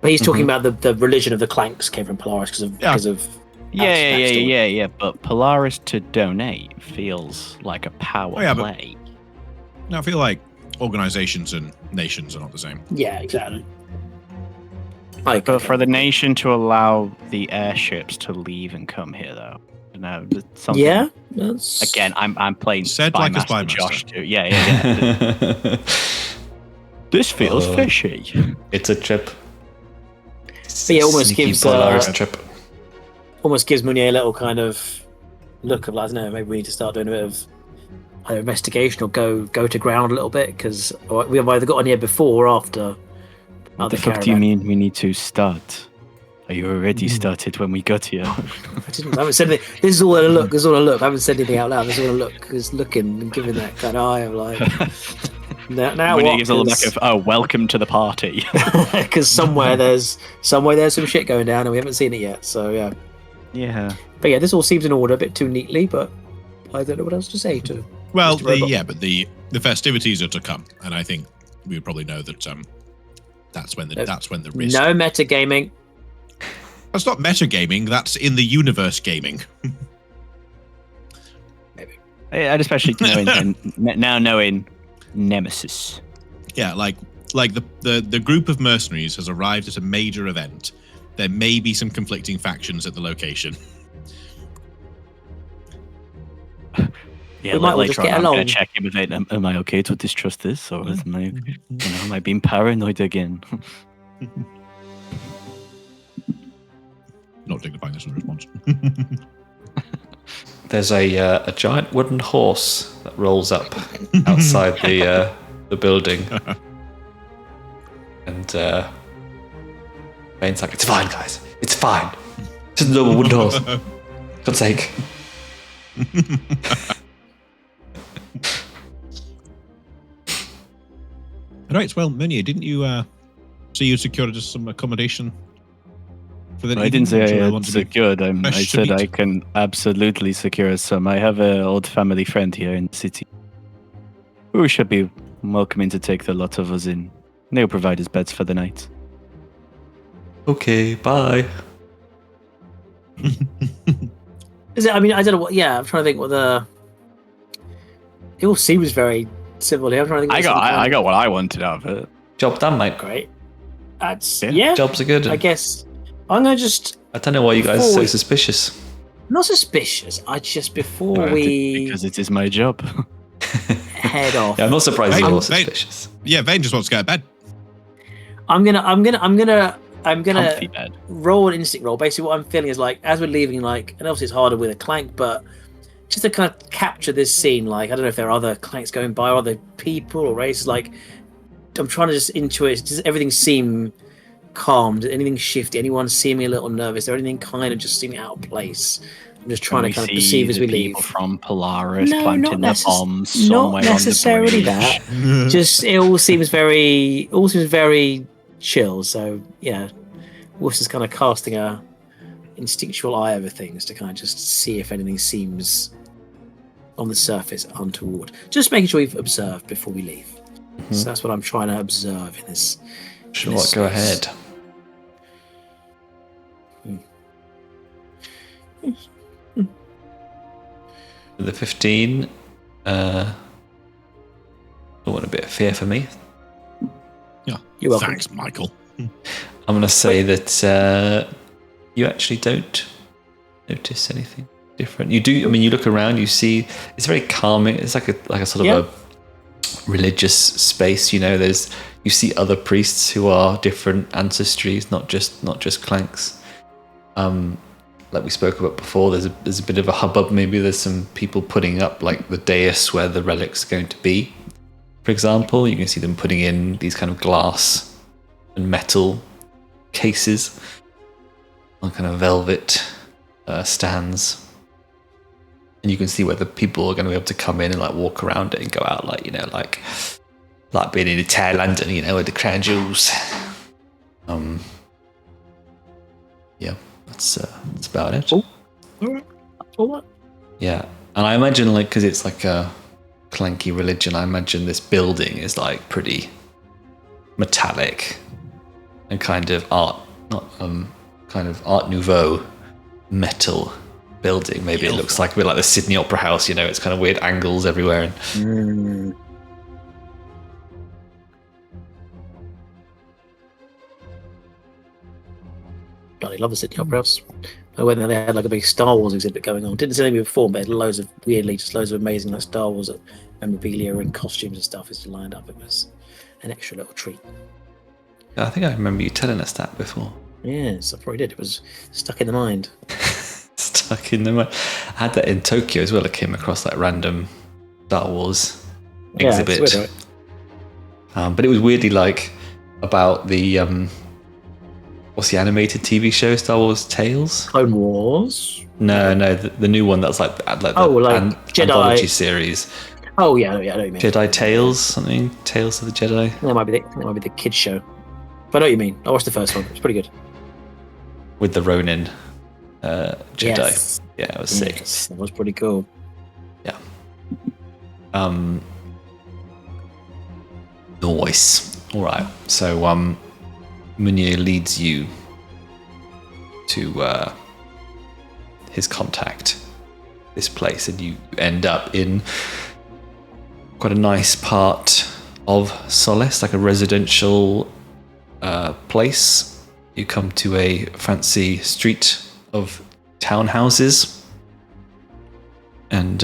But he's talking about the religion of the Clanks came from Polaris because of. Yeah. But Polaris to donate feels like a power play. No, I feel like organizations and nations are not the same. Yeah, exactly. But for the nation to allow the airships to leave and come here, though, something. Yeah, that's... Again, I'm playing said like a spy Josh too. Yeah. This feels fishy. It's a trip. But yeah, almost Sneaky gives Polaris trip. Almost gives Meunier a little kind of look of like, I don't know, maybe we need to start doing a bit of either investigation or go to ground a little bit because we have either got on here before or after. What the fuck do you mean we need to start? Are you already started when we got here? I haven't said anything. This is all a look. This is all a look. I haven't said anything out loud. This is all a look. Just looking and giving that kind of eye of like. Now when what? He gives a little back of welcome to the party. Because somewhere there's some shit going down and we haven't seen it yet. So yeah. Yeah. But yeah, this all seems in order a bit too neatly, but I don't know what else to say to. Well, the festivities are to come, and I think we would probably know that that's when the risk. No metagaming. That's not metagaming. That's in the universe gaming. Maybe. I'd especially knowing Nemesis. Yeah, like the group of mercenaries has arrived at a major event. There may be some conflicting factions at the location. Yeah, later on, I'm going to check in with it. Am I okay to distrust this, or am I being paranoid again? Not dignifying this in response. There's a giant wooden horse that rolls up outside the building, and Vane's like, "It's fine, guys. It's fine. It's just a normal wooden horse. God's sake." Right. Well, Mannion, didn't you say you secured just some accommodation? I didn't say I had secured. I said I can absolutely secure some. I have an old family friend here in the city who should be welcoming to take the lot of us in. They'll provide us beds for the night. Okay, bye. Is it? I mean, I don't know what. Yeah, I'm trying to think what the. It all seems very civil here. I'm trying to think. I got what I wanted out of it. Job done, mate. Great. That's Jobs are good. I guess I'm gonna just. I don't know why you guys are so suspicious. Not suspicious. Because it is my job. Head off. Yeah, I'm not surprised you're suspicious. Yeah, Veyn just wants to go to bed. I'm gonna roll an instinct roll. Basically, what I'm feeling is like as we're leaving, like, and obviously it's harder with a Clank, but just to kind of capture this scene, like I don't know if there are other Clanks going by or other people or races. Like I'm trying to just intuit. Does everything seem calm? Did anything shift? Anyone seem a little nervous? Is there anything kind of just seeming out of place? I'm just trying to kind of perceive as we leave. People from Polaris planting the bombs somewhere not necessarily on the that. Just it all seems very chill. So yeah, Worcester's kind of casting a instinctual eye over things to kind of just see if anything seems on the surface untoward. Just making sure we've observed before we leave. Mm-hmm. So that's what I'm trying to observe in this. Sure, go ahead. The 15. What a bit of fear for me. Yeah. You're welcome. Thanks, Michael. I'm going to say that you actually don't notice anything different. You do. I mean, you look around. You see it's very calming. It's like a sort of a religious space. You know, you see other priests who are different ancestries, not just Clanks. Like we spoke about before, there's a bit of a hubbub. Maybe there's some people putting up like the dais where the relic's going to be. For example, you can see them putting in these kind of glass and metal cases on kind of velvet stands, and you can see where the people are going to be able to come in and like walk around it and go out, like, you know, like being in Tower London, you know, with the crown jewels. Yeah, that's about it. All right. Yeah, and I imagine, like, because it's like a clanky religion, I imagine this building is like pretty metallic and kind of Art Nouveau metal building. Maybe it looks like a bit like the Sydney Opera House, you know, it's kind of weird angles everywhere. And God, I love the Sydney Opera House. I went there, they had like a big Star Wars exhibit going on. Didn't see anything before, but loads of amazing like Star Wars memorabilia and costumes and stuff is lined up. It was an extra little treat. I think I remember you telling us that before. Yes, I probably did. It was stuck in the mind. Stuck in the mind. I had that in Tokyo as well. I came across that random Star Wars exhibit. It's weird, right? But it was weirdly like about the what's the animated TV show, Star Wars Tales? Clone Wars? No, the new one that's like the Jedi anthology series. Oh yeah, I know what you mean. Jedi Tales, something. Tales of the Jedi. That might be the kids show. But I know what you mean. I watched the first one. It's pretty good. With the Ronin Jedi. Yes. Yeah, it was sick. Yes, that was pretty cool. Yeah. Nice. All right. So Mannion leads you to his contact, this place, and you end up in quite a nice part of Solace, like a residential place. You come to a fancy street of townhouses, and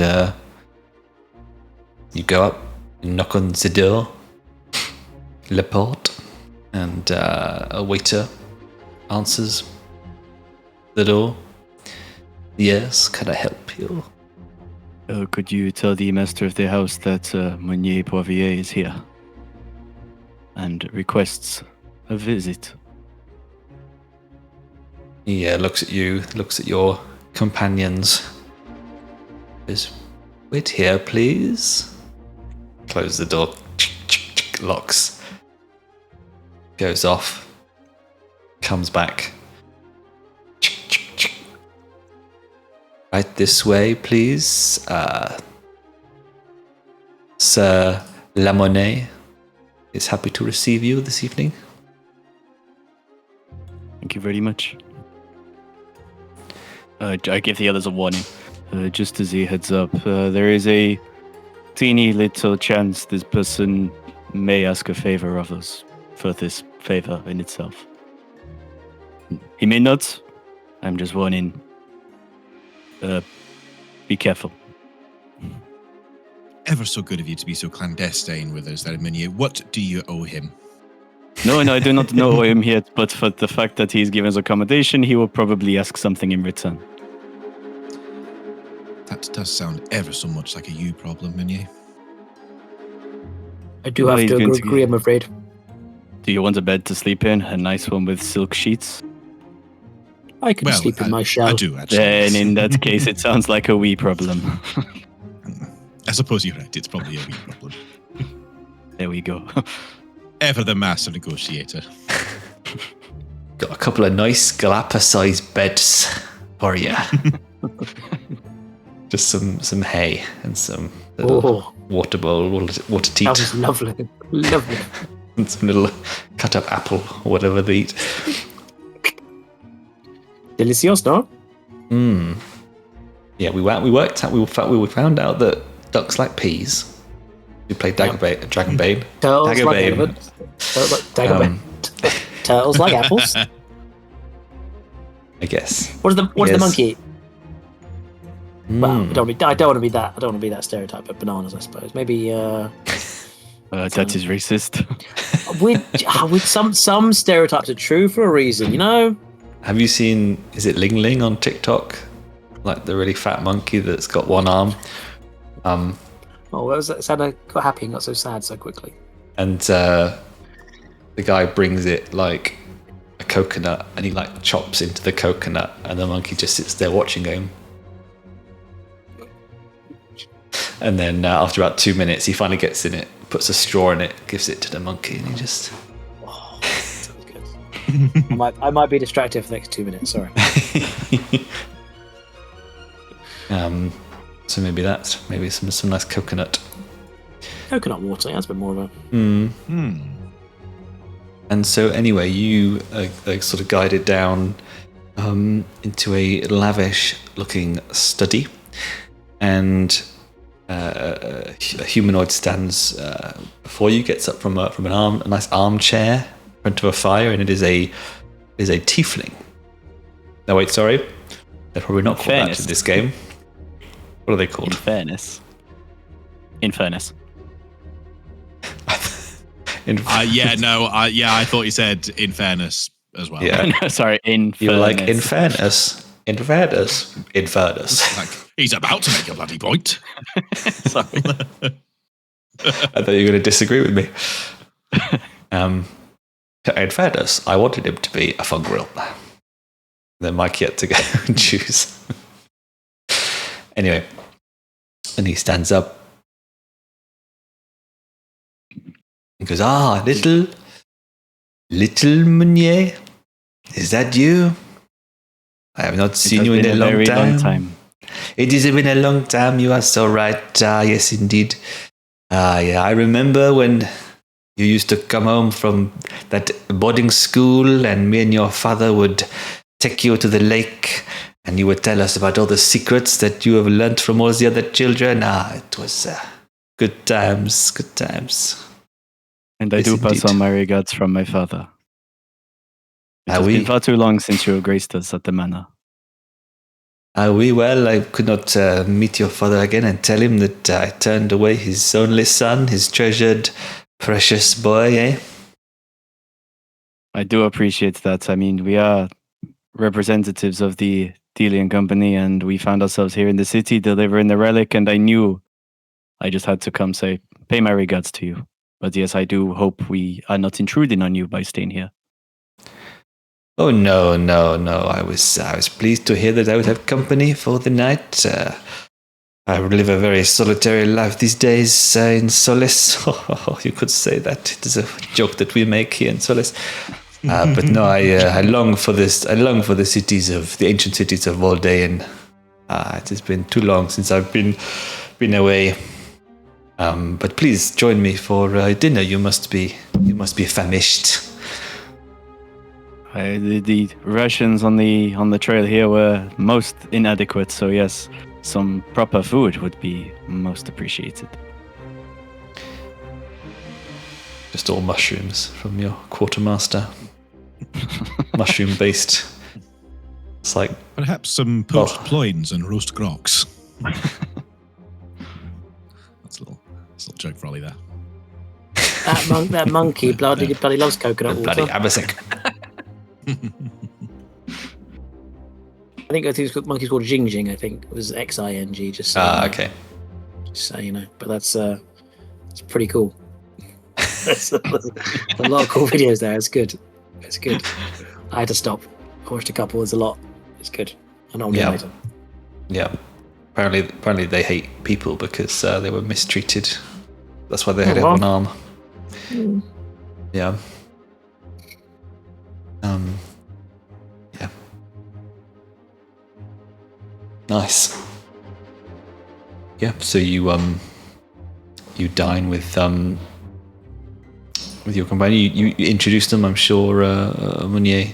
you go up and knock on the door, la porte, and a waiter answers the door. Yes, can I help you? Could you tell the master of the house that Meunier Poirier is here and requests a visit? He looks at you, looks at your companions. Is wait here, please. Close the door. Locks. Goes off. Comes back. Right this way, please. Sir Lamonet is happy to receive you this evening. Thank you very much. I give the others a warning. Just as a heads up, there is a teeny little chance this person may ask a favor of us for this favor in itself. He may not. I'm just warning. Be careful. Ever so good of you to be so clandestine with us, Meunier. What do you owe him? No, I do not know him yet, but for the fact that he's given us accommodation, he will probably ask something in return. That does sound ever so much like a you problem, Meunier. I do have to agree, I'm afraid. Do you want a bed to sleep in? A nice one with silk sheets? I can sleep in my shell. I do, actually. Then in that case, it sounds like a wee problem. I suppose you're right. It's probably a wee problem. There we go. Ever the master negotiator. Got a couple of nice Galapa-sized beds for you. Just some hay and some little water teat. That was lovely. Lovely. And some little cut up apple or whatever they eat. Delicious, no? Yeah, we found out that ducks like peas. You play Dragon Bane. Turtles Dagger like Bane. elephants. Dagger Bane. Turtles like apples. I guess. What does the monkey eat? Well, Mm. I don't want to be that. I don't want to be that stereotype. But bananas, I suppose. Maybe. That is racist. with some stereotypes are true for a reason, you know. Have you seen? Is it Ling Ling on TikTok? Like the really fat monkey that's got one arm. Oh, what was that? Sad. I got happy and got so sad so quickly. And the guy brings it like a coconut, and he like chops into the coconut, and the monkey just sits there watching him. And then after about 2 minutes, he finally gets in it, puts a straw in it, gives it to the monkey, and he just. Oh, that sounds good. I might be distracted for the next 2 minutes. Sorry. So maybe some nice coconut. Coconut water. Yeah, that's a bit more of a. And so anyway, you are sort of guided down into a lavish-looking study, and a humanoid stands before you. Gets up from a nice armchair in front of a fire, and it is a tiefling. No, wait, sorry, they're probably not called that in this game. What are they called? Infernus. I thought you said in fairness as well. Yeah. No, sorry, in You were like, in fairness. Like, he's about to make a bloody point. Sorry. I thought you were going to disagree with me. In fairness, I wanted him to be a fungrel. Then Mikey had to go and choose. Anyway, and he stands up and goes, little Meunier, is that you? I have not seen you in a long time. It has been a long time, you are so right. Yes, indeed. I remember when you used to come home from that boarding school, and me and your father would take you to the lake, and you would tell us about all the secrets that you have learnt from all the other children. It was good times. And I Yes, do pass indeed. on my regards from my father. It has been far too long since you graced us at the manor. Well, I could not meet your father again and tell him that I turned away his only son, his treasured, precious boy, eh? I do appreciate that. I mean, we are representatives of the Delian company, and we found ourselves here in the city delivering the relic, and I knew I just had to come pay my regards to you. But yes, I do hope we are not intruding on you by staying here. Oh, no. I was pleased to hear that I would have company for the night. I live a very solitary life these days in Solace. Oh, you could say that. It is a joke that we make here in Solace. But no, I long for this. I long for the ancient cities of Voldain. It has been too long since I've been away. But please join me for dinner. You must be famished. The rations on the trail here were most inadequate, so yes, some proper food would be most appreciated. Just all mushrooms from your quartermaster. Mushroom based. It's like Perhaps some poached ploins and roast grogs. That's a little joke for Ollie there. That monkey bloody loves coconut water. bloody Abasek. I think the monkey's called Jing Jing. I think it was Xing. Just Okay. Just so you know, but that's it's pretty cool. There's a lot of cool videos there. It's good. I had to stop. I watched a couple. There's a lot. It's good. I know. Later. Yeah. Apparently they hate people because they were mistreated. That's why they had one arm. Yeah. Yeah. Nice. Yeah. So you dine with your companion. You introduced them, I'm sure, Meunier.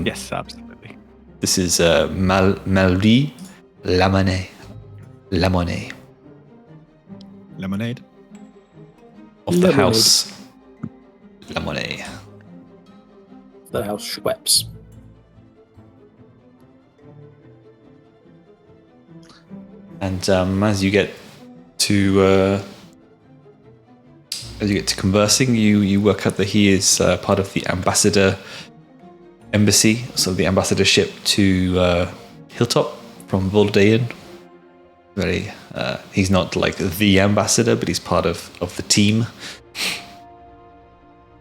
Yes, absolutely. This is Lamonet. Lemonade? of the house Lamonet. The house Schweppes. And as you get to conversing, you work out that he is part of the embassy, so the ambassadorship to Hilltop from Voldaean. He's not like the ambassador, but he's part of the team,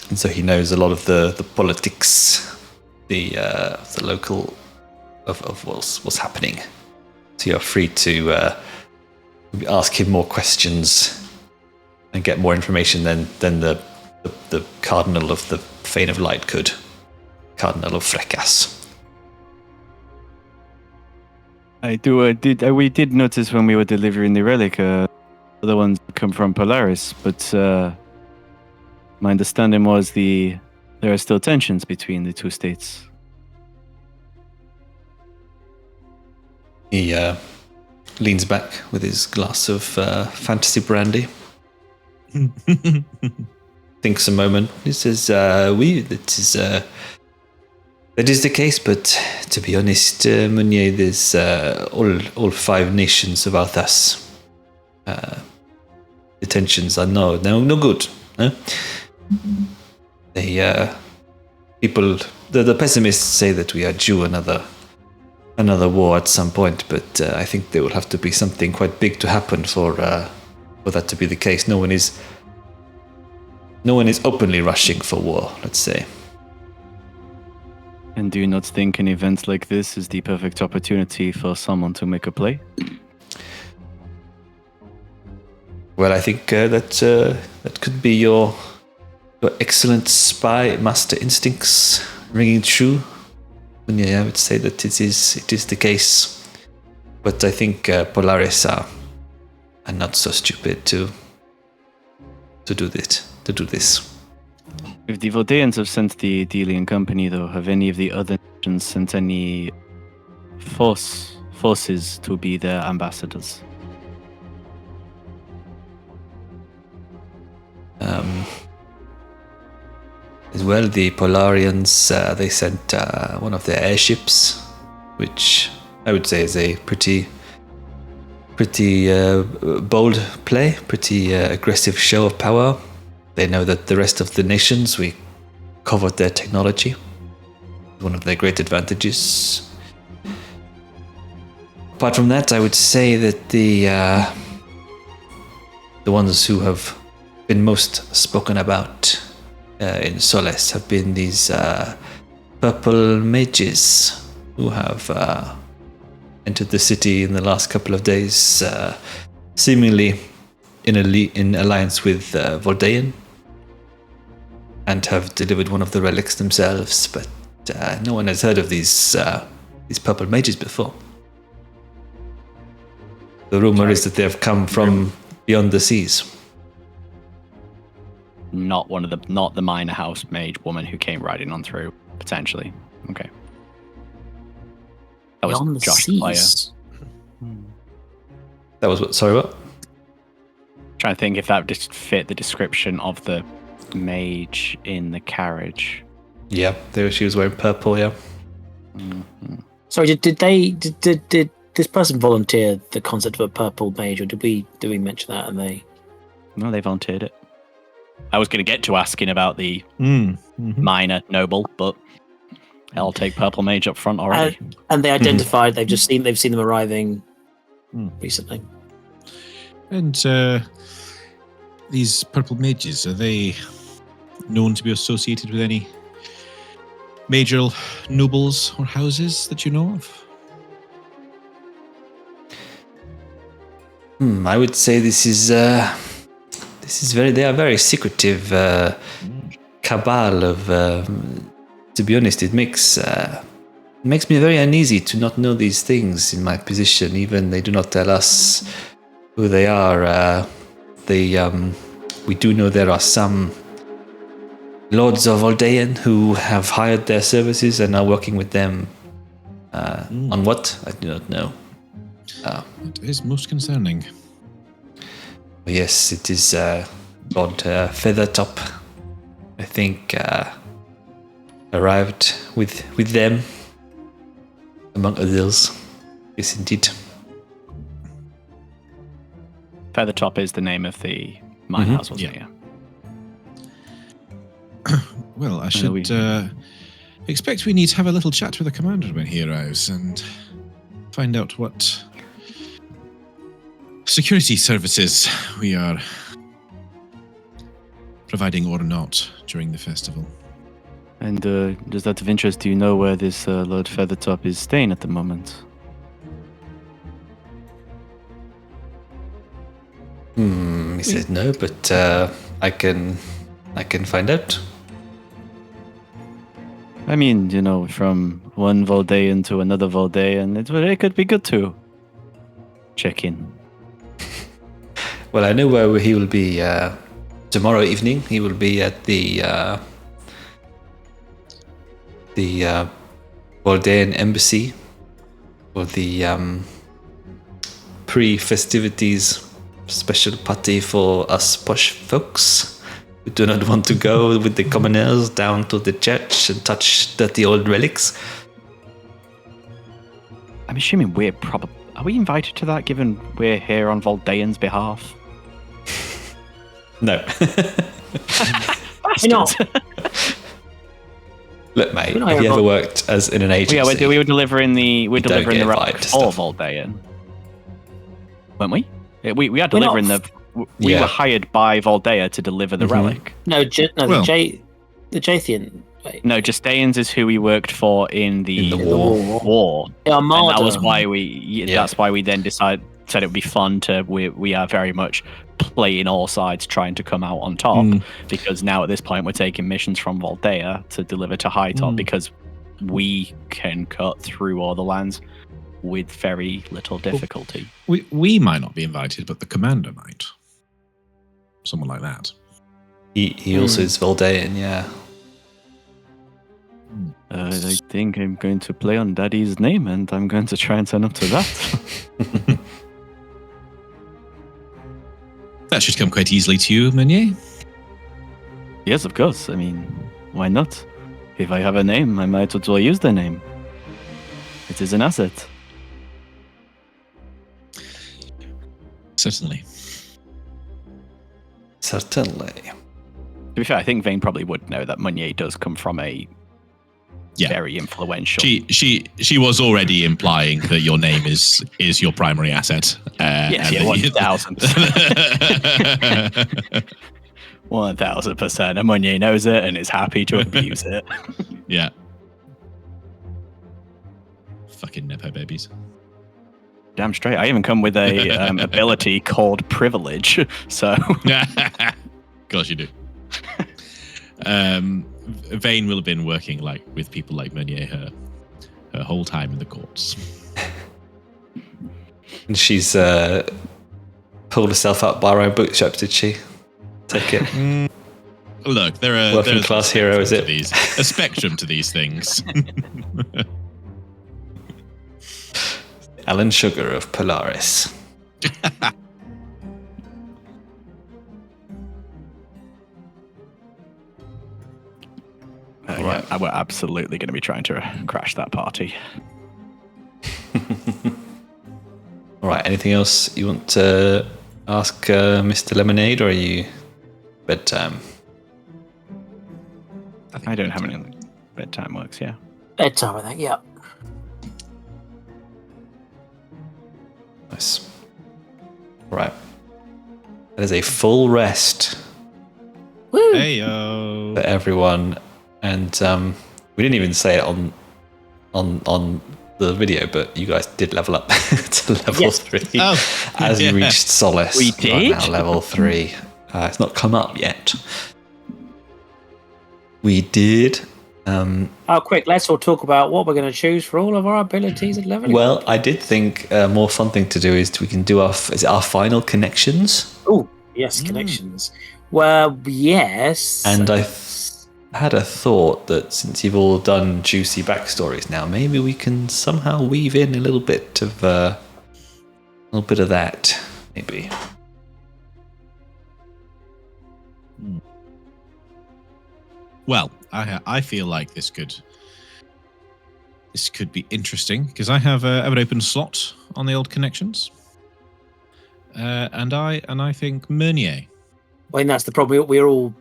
and so he knows a lot of the politics, the local of what's happening. So you're free to ask him more questions and get more information than the Cardinal of the Fane of Light could, Cardinal of Phrekas. We did notice when we were delivering the relic, the other ones come from Polaris, but my understanding was there are still tensions between the two states. He leans back with his glass of fantasy brandy. Thinks a moment. He says, that is the case, but to be honest, Meunier, there's all 5 nations about us. The tensions are no good. No? The pessimists say that we are due another war at some point, but I think there will have to be something quite big to happen for that to be the case. No one is openly rushing for war, let's say. And do you not think an event like this is the perfect opportunity for someone to make a play? Well, I think that could be your excellent spy master instincts ringing true. And yeah, I would say that it is the case. But I think Polaris are not so stupid to do this. If the Voldaeans have sent the Delian company, though, have any of the other nations sent any forces to be their ambassadors? As well, the Polarians, they sent one of their airships, which I would say is a pretty bold play, pretty aggressive show of power. They know that the rest of the nations, we covered their technology. One of their great advantages. Apart from that, I would say that the ones who have been most spoken about in Solace have been these purple mages who have entered the city in the last couple of days, seemingly in alliance with Voldaean, and have delivered one of the relics themselves, but no one has heard of these purple mages before. The rumor is that they have come from beyond the seas. Not the minor house mage woman who came riding on through, potentially. Okay. That was beyond the Josh seas. That was what? Sorry, what? Trying to think if that just fit the description of the mage in the carriage. Yeah, she was wearing purple. Yeah. Mm-hmm. Sorry, did this person volunteer the concept of a purple mage, or did we mention that? And they? No, they volunteered it. I was going to get to asking about the minor noble, but I'll take purple mage up front already. And they identified. They've seen them arriving recently. And these purple mages, are they known to be associated with any major nobles or houses that you know of? I would say this is they are very secretive cabal of. To be honest, it makes me very uneasy to not know these things in my position. Even they do not tell us who they are. We do know there are some lords of Voldaean who have hired their services and are working with them. On what? I do not know. It is most concerning. Yes, it is. called Feathertop, I think, arrived with them, among others. Yes, indeed. Feathertop is the name of the mine house, wasn't it? Yeah. Well, I should expect we need to have a little chat with the commander when he arrives and find out what security services we are providing or not during the festival. And just out of interest, do you know where this Lord Feathertop is staying at the moment? He said no, but I can find out. I mean, from one Voldaean to another Voldaean, it could be good to check in. Well, I know where he will be tomorrow evening. He will be at the Voldaean embassy for the pre-festivities special party for us posh folks who do not want to go with the commoners down to the church and touch dirty old relics. I'm assuming are we invited to that, given we're here on Voldaean's behalf? No. We're not. Look, mate, have you ever worked as in an agency? Yeah, we were delivering the relic for stuff. Voldaean, weren't we? We are delivering we were hired by Voldea to deliver the relic. No, the Jathian. Wait. No, Justaeans is who we worked for in the war. Yeah, and that was why that's why we then said it would be fun to we are very much playing all sides, trying to come out on top, because now at this point we're taking missions from Voldea to deliver to Hilltop because we can cut through all the lands with very little difficulty. We might not be invited, but the commander might. Someone like that. He also is Voldaean, yeah. I think I'm going to play on Daddy's name, and I'm going to try and sign up to that. That should come quite easily to you, Mannion. Yes, of course. I mean, why not? If I have a name, I might as well use the name. It is an asset. Certainly. To be fair, I think Veyn probably would know that Mannion does come from a very influential. She was already implying that your name is your primary asset. 1,000%. 1,000%. And Mannion knows it and is happy to abuse it. Yeah. Fucking Nepo babies. Damn straight. I even come with a ability called Privilege. So. Of course you do. Veyn will have been working with people like Mannion her whole time in the courts. And she's pulled herself up by her own bootstrap, did she? Take it. Look, there are working class hero, is it? A spectrum to these things. Alan Sugar of Polaris. We're absolutely going to be trying to crash that party. All right. Anything else you want to ask Mr. Lemonade, or are you bedtime? I don't have any bedtime works. Yeah. Bedtime, I think. Yeah. Nice. Right. That is a full rest. Woo! Hey-o. For everyone. And we didn't even say it on the video, but you guys did level up to level 3 as you reached Solace. We did? Now level 3. It's not come up yet. We did. Quick, let's all talk about what we're going to choose for all of our abilities at level. Well, I did think a more fun thing to do is we can do our final connections. Oh, yes, connections. Well, yes. And I had a thought that since you've all done juicy backstories now, maybe we can somehow weave in a little bit of that, maybe. Well, I feel like this could be interesting because I have an open slot on the old connections, and I think Meunier. Well, that's the problem. We're all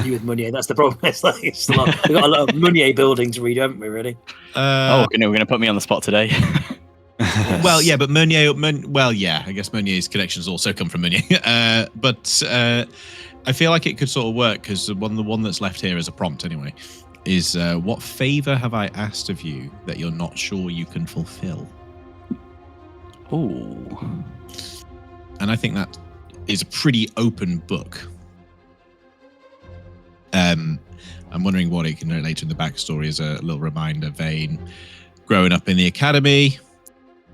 you with Meunier. That's the problem. We've got a lot of Meunier building to read, haven't we? Really? We're going to put me on the spot today. Yes. Well, yeah, but Meunier. I guess Meunier's connections also come from Meunier. But I feel like it could sort of work because the one that's left here as a prompt anyway is what favor have I asked of you that you're not sure you can fulfill? Ooh. And I think that is a pretty open book. I'm wondering what it can relate in the backstory as a little reminder. Veyn growing up in the academy.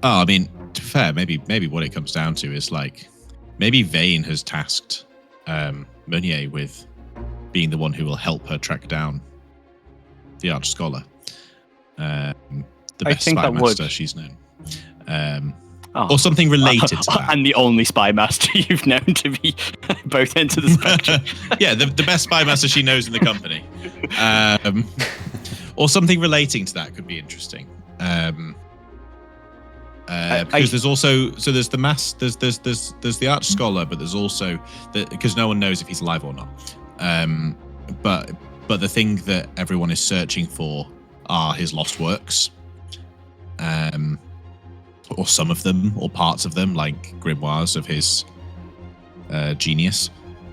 Oh, I mean, to be fair, maybe what it comes down to is like maybe Veyn has tasked Meunier with being the one who will help her track down the Arch Scholar, the best spy master she's known, or something related to that. And the only spy master you've known to be both ends of the spectrum. Yeah, the best spy master she knows in the company, or something relating to that could be interesting. Because there's also there's the Arch Scholar, but there's also because no one knows if he's alive or not. But the thing that everyone is searching for are his lost works, or some of them, or parts of them, like grimoires of his genius.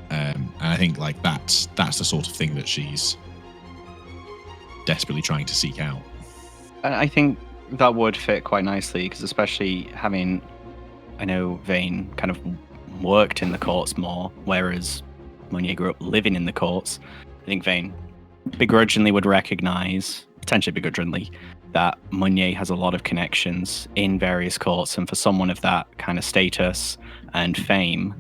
And I think like that's the sort of thing that she's desperately trying to seek out. I think that would fit quite nicely because especially having, I know Veyn kind of worked in the courts more, whereas Meunier grew up living in the courts. I think Veyn potentially begrudgingly, that Meunier has a lot of connections in various courts, and for someone of that kind of status and fame,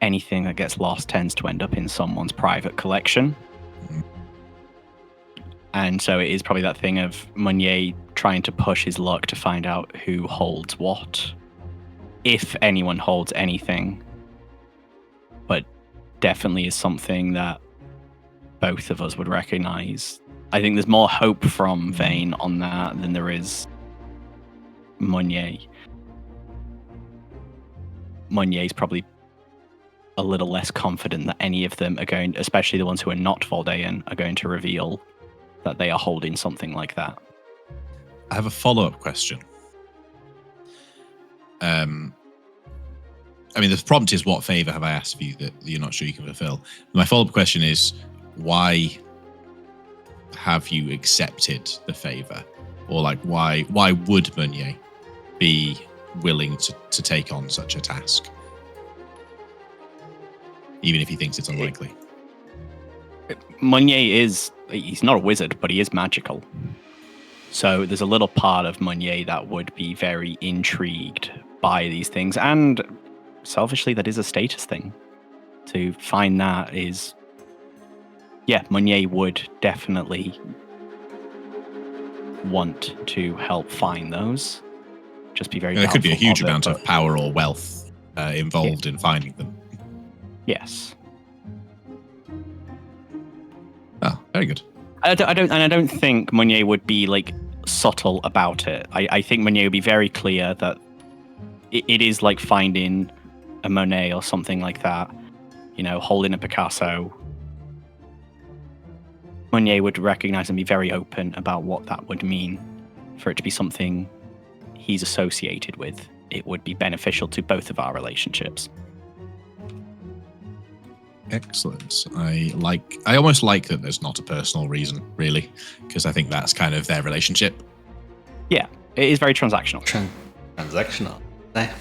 anything that gets lost tends to end up in someone's private collection. And so it is probably that thing of Meunier trying to push his luck to find out who holds what, if anyone holds anything. But definitely is something that both of us would recognize. I think there's more hope from Veyn on that than there is Meunier. Meunier's probably a little less confident that any of them are going, especially the ones who are not Valdean, are going to reveal that they are holding something like that. I have a follow-up question. I mean, the prompt is, what favor have I asked of you that you're not sure you can fulfill? My follow-up question is, why have you accepted the favor? Or like, why would Meunier be willing to take on such a task? Even if he thinks it's unlikely. Meunier he's not a wizard, but he is magical. So there's a little part of Meunier that would be very intrigued by these things. And selfishly, that is a status thing. To find that is, yeah, Meunier would definitely want to help find those. Just be very there could be a huge amount of power or wealth involved in finding them. Yes. Oh, very good. I don't think Meunier would be like subtle about it. I think Meunier would be very clear that it is like finding a Monet or something like that, holding a Picasso. Meunier would recognize and be very open about what that would mean for it to be something he's associated with. It would be beneficial to both of our relationships. Excellent. I almost like that there's not a personal reason, really, because I think that's kind of their relationship. Yeah, it is very transactional. Transactional. There.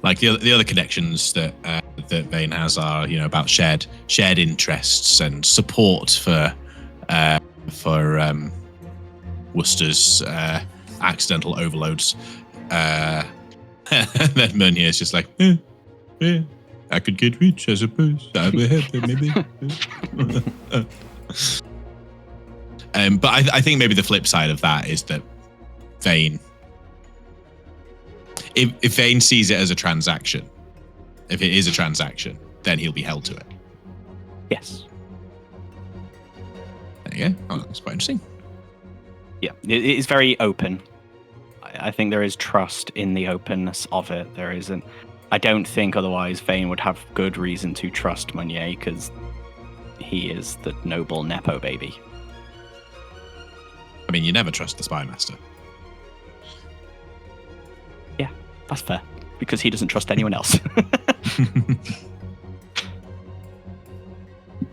Like the other connections that Veyn has are, about shared interests and support for Worcester's accidental overloads. And then Meunier is just like, yeah. I could get rich, I suppose. I would have them, maybe. But I think maybe the flip side of that is that Veyn, if Veyn sees it as a transaction, if it is a transaction, then he'll be held to it. Yes. There you go. Oh, that's quite interesting. Yeah, it is very open. I think there is trust in the openness of it. There isn't. I don't think otherwise Veyn would have good reason to trust Meunier because he is the noble Nepo baby. I mean, you never trust the spy master. Yeah, that's fair. Because he doesn't trust anyone else.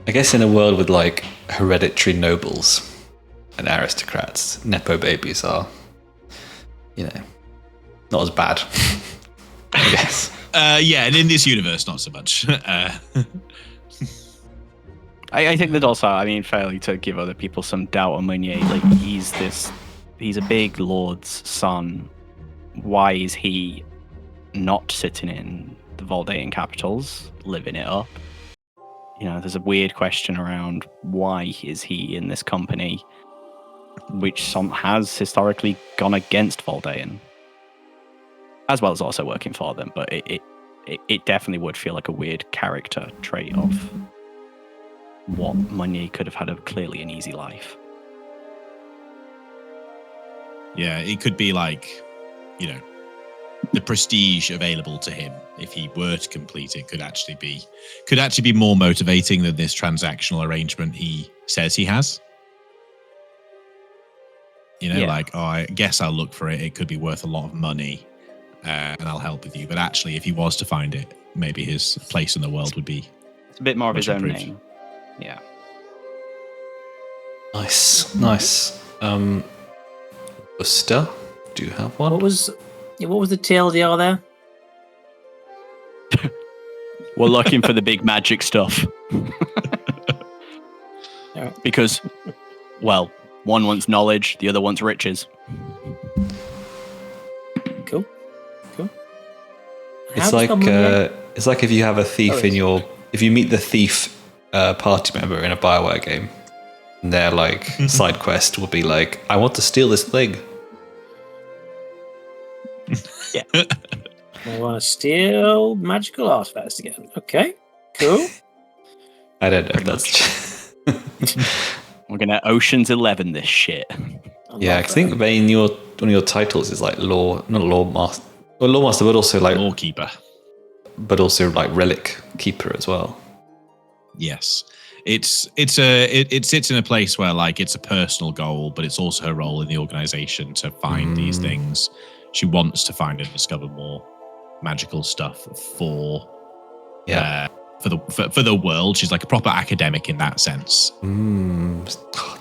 I guess in a world with like hereditary nobles and aristocrats, Nepo babies are, not as bad. I guess. Yeah, and in this universe, not so much. I think that also, failing to give other people some doubt on Meunier, like he's a big lord's son. Why is he not sitting in the Voldaean capitals, living it up? There's a weird question around why is he in this company, which has historically gone against Voldaean, as well as also working for them. But it definitely would feel like a weird character trait of what Meunier could have had clearly an easy life. Yeah, it could be like, the prestige available to him if he were to complete it could actually be more motivating than this transactional arrangement he says he has. I guess I'll look for it. It could be worth a lot of money, and I'll help with you. But actually, if he was to find it, maybe his place in the world would be. It's a bit more of his own improved. name. Yeah. Nice. Worcester, do you have one? What was the TLDR there? We're looking for the big magic stuff. Because, well, one wants knowledge, the other wants riches. Cool. It's like if you have a thief if you meet the thief party member in a BioWare game, and their side quest will be like, I want to steal this thing. Yeah. I want to steal magical artifacts again. Okay, cool. I don't know if that's... We're going to Ocean's 11 this shit. Yeah, I think Veyn, one of your titles is like not law master, but also like law keeper, but also like relic keeper as well. Yes, it sits in a place where it's a personal goal, but it's also her role in the organization to find these things. She wants to find and discover more magical stuff for the world. She's like a proper academic in that sense.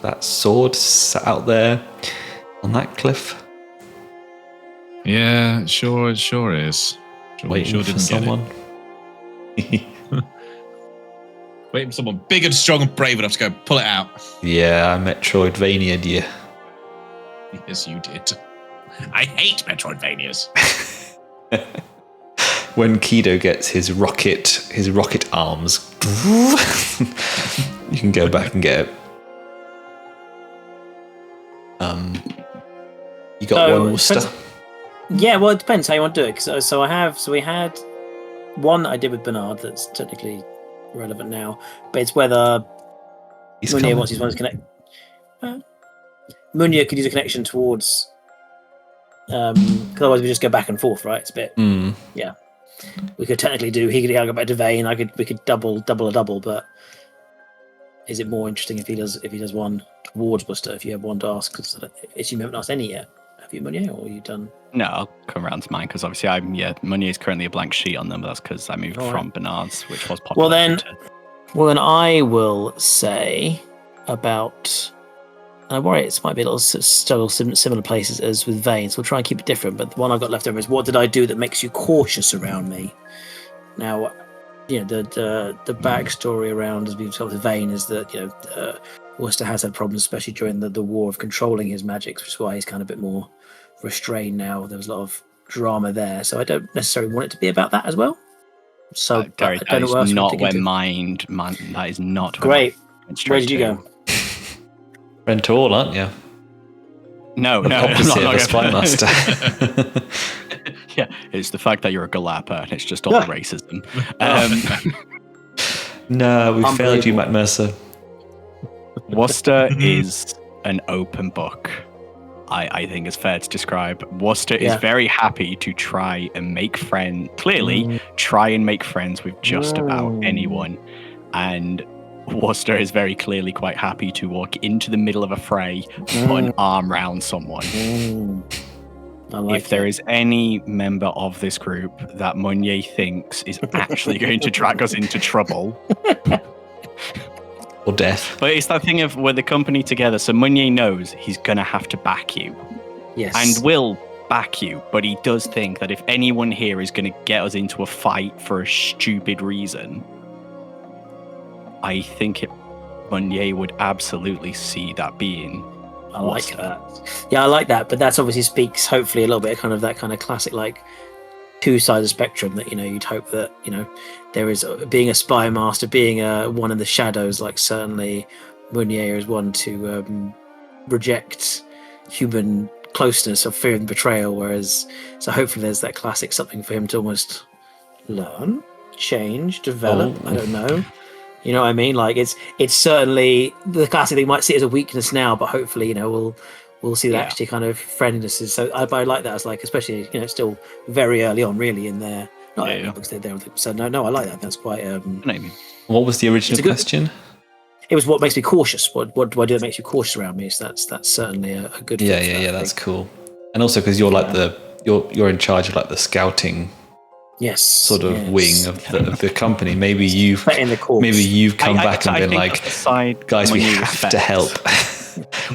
That sword sat out there on that cliff. Yeah, sure is. Waiting for someone. Waiting for someone big and strong and brave enough to go pull it out. Yeah, Metroidvania, you. Yes, you did. I hate Metroidvanias. When Keedo gets his rocket arms, you can go back and get it. You got one Worcester? Yeah, well, it depends how you want to do it. So we had one that I did with Bernard that's technically relevant now, but it's whether Meunier wants his one to connect. Meunier could use a connection towards. Because otherwise we just go back and forth, right? It's a bit. Yeah. We could technically do. He could go back to Veyn. We could double a double, but is it more interesting if he does one towards Worcester? If you have one to ask, because you haven't asked any yet. Have you, Meunier, or are you done? No, I'll come around to mine because obviously Meunier is currently a blank sheet on them. But that's because I moved from Bernard's, which was popular. Well then, I will say about. And I worry it might be a little still similar places as with Veyn, so we'll try and keep it different. But the one I've got left over is, what did I do that makes you cautious around me? Now, the backstory around, as we've told with Veyn, is that Worcester has had problems, especially during the war of controlling his magics, which is why he's kind of a bit more restrained now. There was a lot of drama there, so I don't necessarily want it to be about that as well. So that is not where that is not great. Where did you go? Rent all, aren't you? No, opposite of a spy master. Yeah, it's the fact that you're a Galapa and it's just all the racism. No, we failed you, Matt Mercer. Worcester is an open book. I think it's fair to describe. Worcester is very happy to try and make friends. Clearly, try and make friends with just about anyone. And Worcester is very clearly quite happy to walk into the middle of a fray, put an arm round someone. If there is any member of this group that Meunier thinks is actually going to drag us into trouble... or death. But it's that thing of we're the company together, so Meunier knows he's going to have to back you. Yes. And will back you, but he does think that if anyone here is going to get us into a fight for a stupid reason, I think Meunier would absolutely see that being... I like that. Yeah, I like that, but that's obviously speaks hopefully a little bit kind of that kind of classic like two-sided spectrum that, you'd hope that, there is being a spy master, being one in the shadows, like certainly Meunier is one to reject human closeness or fear and betrayal, whereas so hopefully there's that classic something for him to almost learn, change, develop. I don't know. You know what I mean? Like it's certainly the classic thing. Might see it as a weakness now, but hopefully, we'll see that actually kind of friendlinesses. So I like that as like, especially still very early on, really in there. Books there. So no, I like that. That's quite. What was the original question? It was what makes me cautious. What do I do that makes you cautious around me? So that's certainly a good. Yeah. That's cool. And also because you're like you're in charge of like the scouting. Yes. Sort of wing of the company. Maybe you've come back and been like, guys, we have to help.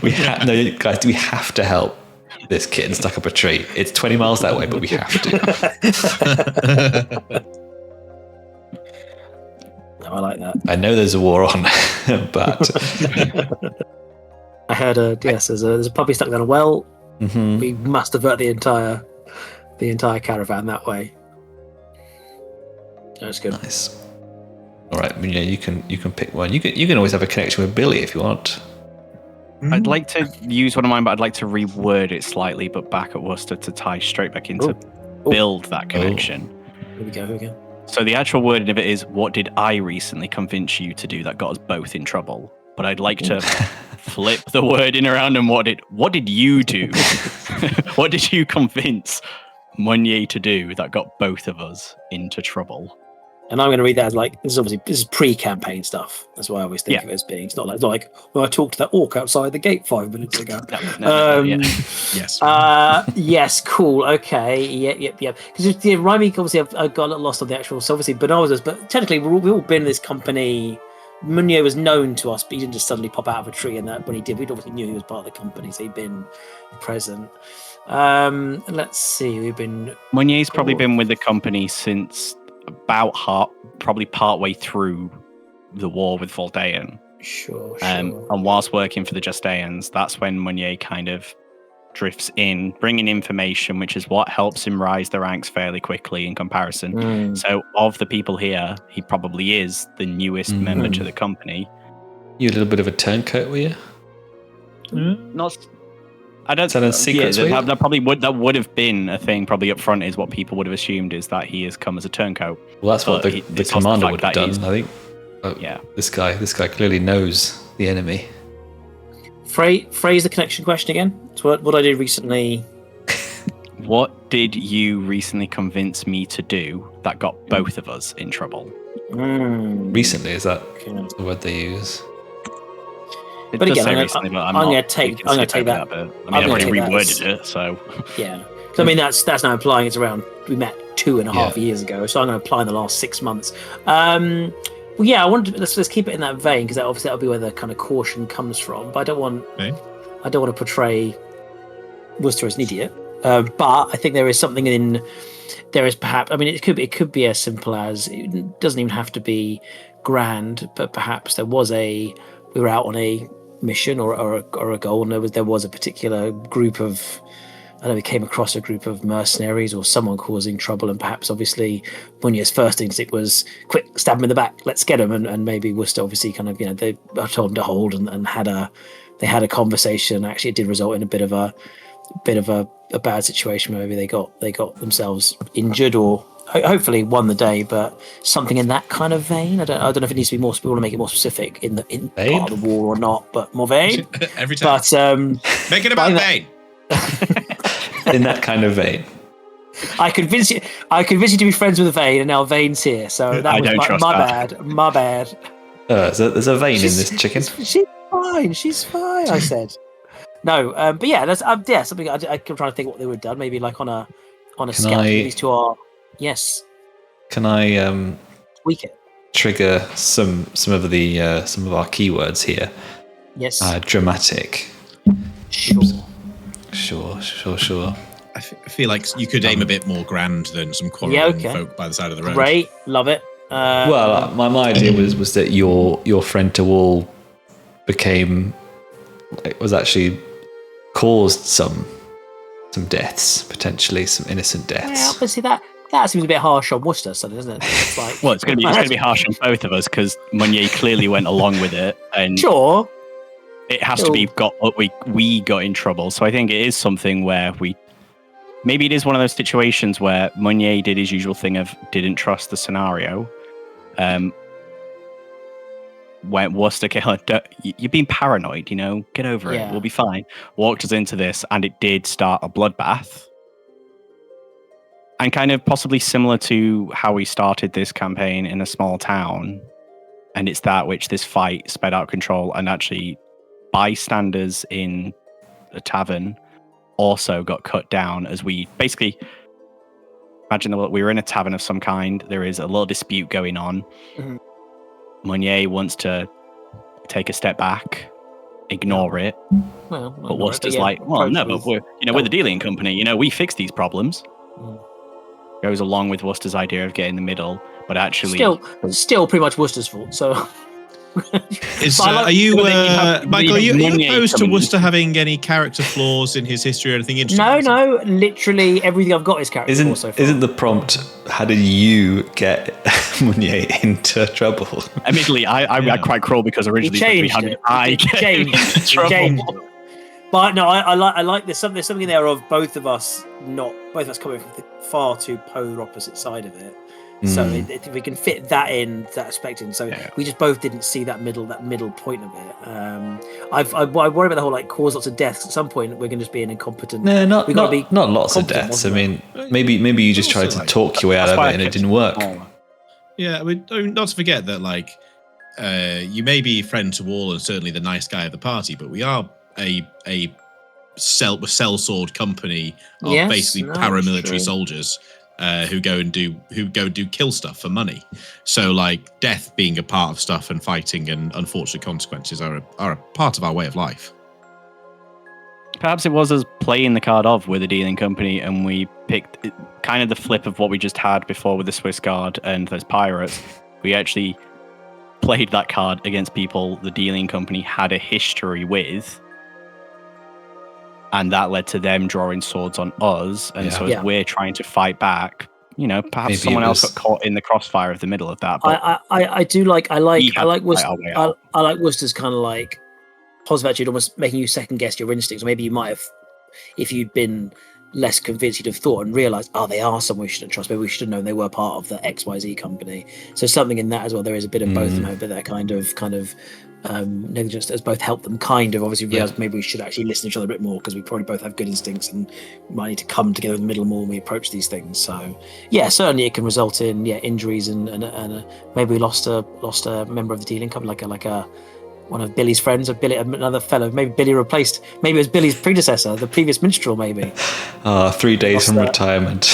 we have to help this kitten stuck up a tree. It's 20 miles that way, but we have to. No, I like that. I know there's a war on, but I heard there's a puppy stuck down a well. Mm-hmm. We must divert the entire caravan that way. That's good. Nice. All right, you can pick one. You can always have a connection with Billy if you want. I'd like to use one of mine, but I'd like to reword it slightly, but back at Worcester to tie straight back into build that connection. Here we go. So the actual wording of it is, what did I recently convince you to do that got us both in trouble? But I'd like to flip the wording around and what did you do? What did you convince Meunier to do that got both of us into trouble? And I'm going to read that as like, this is pre-campaign stuff. That's why I always think of it as being. It's not like when I talked to that orc outside the gate 5 minutes ago. Yes. Yes, cool. Okay. Yep. Because Raimi, obviously, I've got a little lost on the actual. So obviously, Bernard's, but technically, we've all been in this company. Meunier was known to us, but he didn't just suddenly pop out of a tree. And that when he did, we'd obviously knew he was part of the company, so he'd been present. Let's see. Meunier's probably been with the company since about probably partway through the war with Voldaean. Sure. And whilst working for the Justaeans, that's when Meunier kind of drifts in, bringing information, which is what helps him rise the ranks fairly quickly in comparison. So of the people here, he probably is the newest member to the company. You a little bit of a turncoat, were you? Not. I don't. Is that a secret? That would have been a thing. Probably up front is what people would have assumed is that he has come as a turncoat. Well, that's what the commander would have done. I think. Yeah. This guy clearly knows the enemy. Phrase the connection question again. So what I did recently. What did you recently convince me to do that got both of us in trouble? Recently, is that the word they use? But again, I'm going to take that. I've already reworded it, so yeah. So I mean, that's now implying it's around. We met 2.5 years ago, so I'm going to apply in the last 6 months. Well, yeah, I wanted to, let's keep it in that vein because obviously that'll be where the kind of caution comes from. But I don't want to portray Worcester as an idiot. But I think there is something in there is perhaps. I mean, it could be as simple as it doesn't even have to be grand, but perhaps we were out on a mission or a goal, and there was a particular group of. I know we came across a group of mercenaries or someone causing trouble, and perhaps obviously Meunier's first instinct was quick, stab him in the back, let's get him, and maybe Worcester obviously kind of they told him to hold and had a conversation. Actually, it did result in a bit of a bad situation where maybe they got themselves injured or hopefully won the day, but something in that kind of vein. I don't know if it needs to be more. We want to make it more specific in part of the war or not, but more vein every time. But make it about Veyn. In that kind of vein. I convinced you to be friends with Veyn, and now Veyn's here. So that was my bad. My bad. There's a vein in this chicken. She's fine. I said. No, but yeah, that's something I'm trying to think what they would have done. Maybe like on a scout. These two are Can I tweak it? Trigger some of our keywords here. Yes. Dramatic. Sure. I feel like you could aim a bit more grand than some quarreling folk by the side of the road. Great, love it. Well, my idea was that your friend to all actually caused some deaths, potentially some innocent deaths. Well, but see that seems a bit harsh on Worcester, doesn't it? It's like, well, it's going to be harsh on both of us because Mannion clearly went along with it, and sure, it has to be we got in trouble. So I think it is something where maybe it is one of those situations where Mannion did his usual thing of didn't trust the scenario. When Worcester, you're being paranoid, get over it. We'll be fine. Walked us into this, and it did start a bloodbath. And kind of possibly similar to how we started this campaign in a small town. And it's that which this fight sped out of control, and actually bystanders in a tavern also got cut down as we basically imagine that we were in a tavern of some kind. There is a little dispute going on. Mm-hmm. Mannion wants to take a step back, ignore it. Well, but Worcester's like, well, no, but we're the Delian company. We fix these problems. Goes along with Worcester's idea of getting in the middle, but actually still pretty much Worcester's fault. So. Are you opposed to Worcester having any character flaws in his history or anything interesting? No, literally everything I've got is character flaws so far. Isn't the prompt, how did you get Mannion into trouble? Admittedly, I quite cruel because originally he changed. But no, I like this. There's something there of both of us coming from the far too polar opposite side of it. So if we can fit that aspect in, so we just both didn't see that middle point of it. I worry about the whole cause lots of deaths. At some point, we're going to just be an incompetent. No, not lots of deaths. I mean, maybe you just tried to talk your way out of it and it didn't work. Yeah, not to forget that you may be friend to all and certainly the nice guy of the party, but we are a sellsword company of basically paramilitary soldiers. Who go and do kill stuff for money. So death being a part of stuff and fighting and unfortunate consequences are a part of our way of life. Perhaps it was us playing the card of we're the dealing company, and we picked kind of the flip of what we just had before with the Swiss Guard and those pirates. We actually played that card against people the dealing company had a history with. And that led to them drawing swords on us. And so as we're trying to fight back, perhaps maybe someone else got caught in the crossfire of the middle of that. But I like Worcester's kind of positive attitude, almost making you second guess your instincts. Or maybe you might have, if you'd been less convinced, you'd have thought and realised, they are someone we shouldn't trust. Maybe we should have known they were part of the XYZ company. So something in that as well. There is a bit of both, but that kind of negligence has both helped them obviously realize maybe we should actually listen to each other a bit more, because we probably both have good instincts and we might need to come together in the middle more when we approach these things. So certainly it can result in injuries and maybe we lost a member of the dealing company, like a one of Billy's friends, another fellow. Maybe Billy replaced. Maybe it was Billy's predecessor, the previous minstrel. Maybe. 3 days from retirement.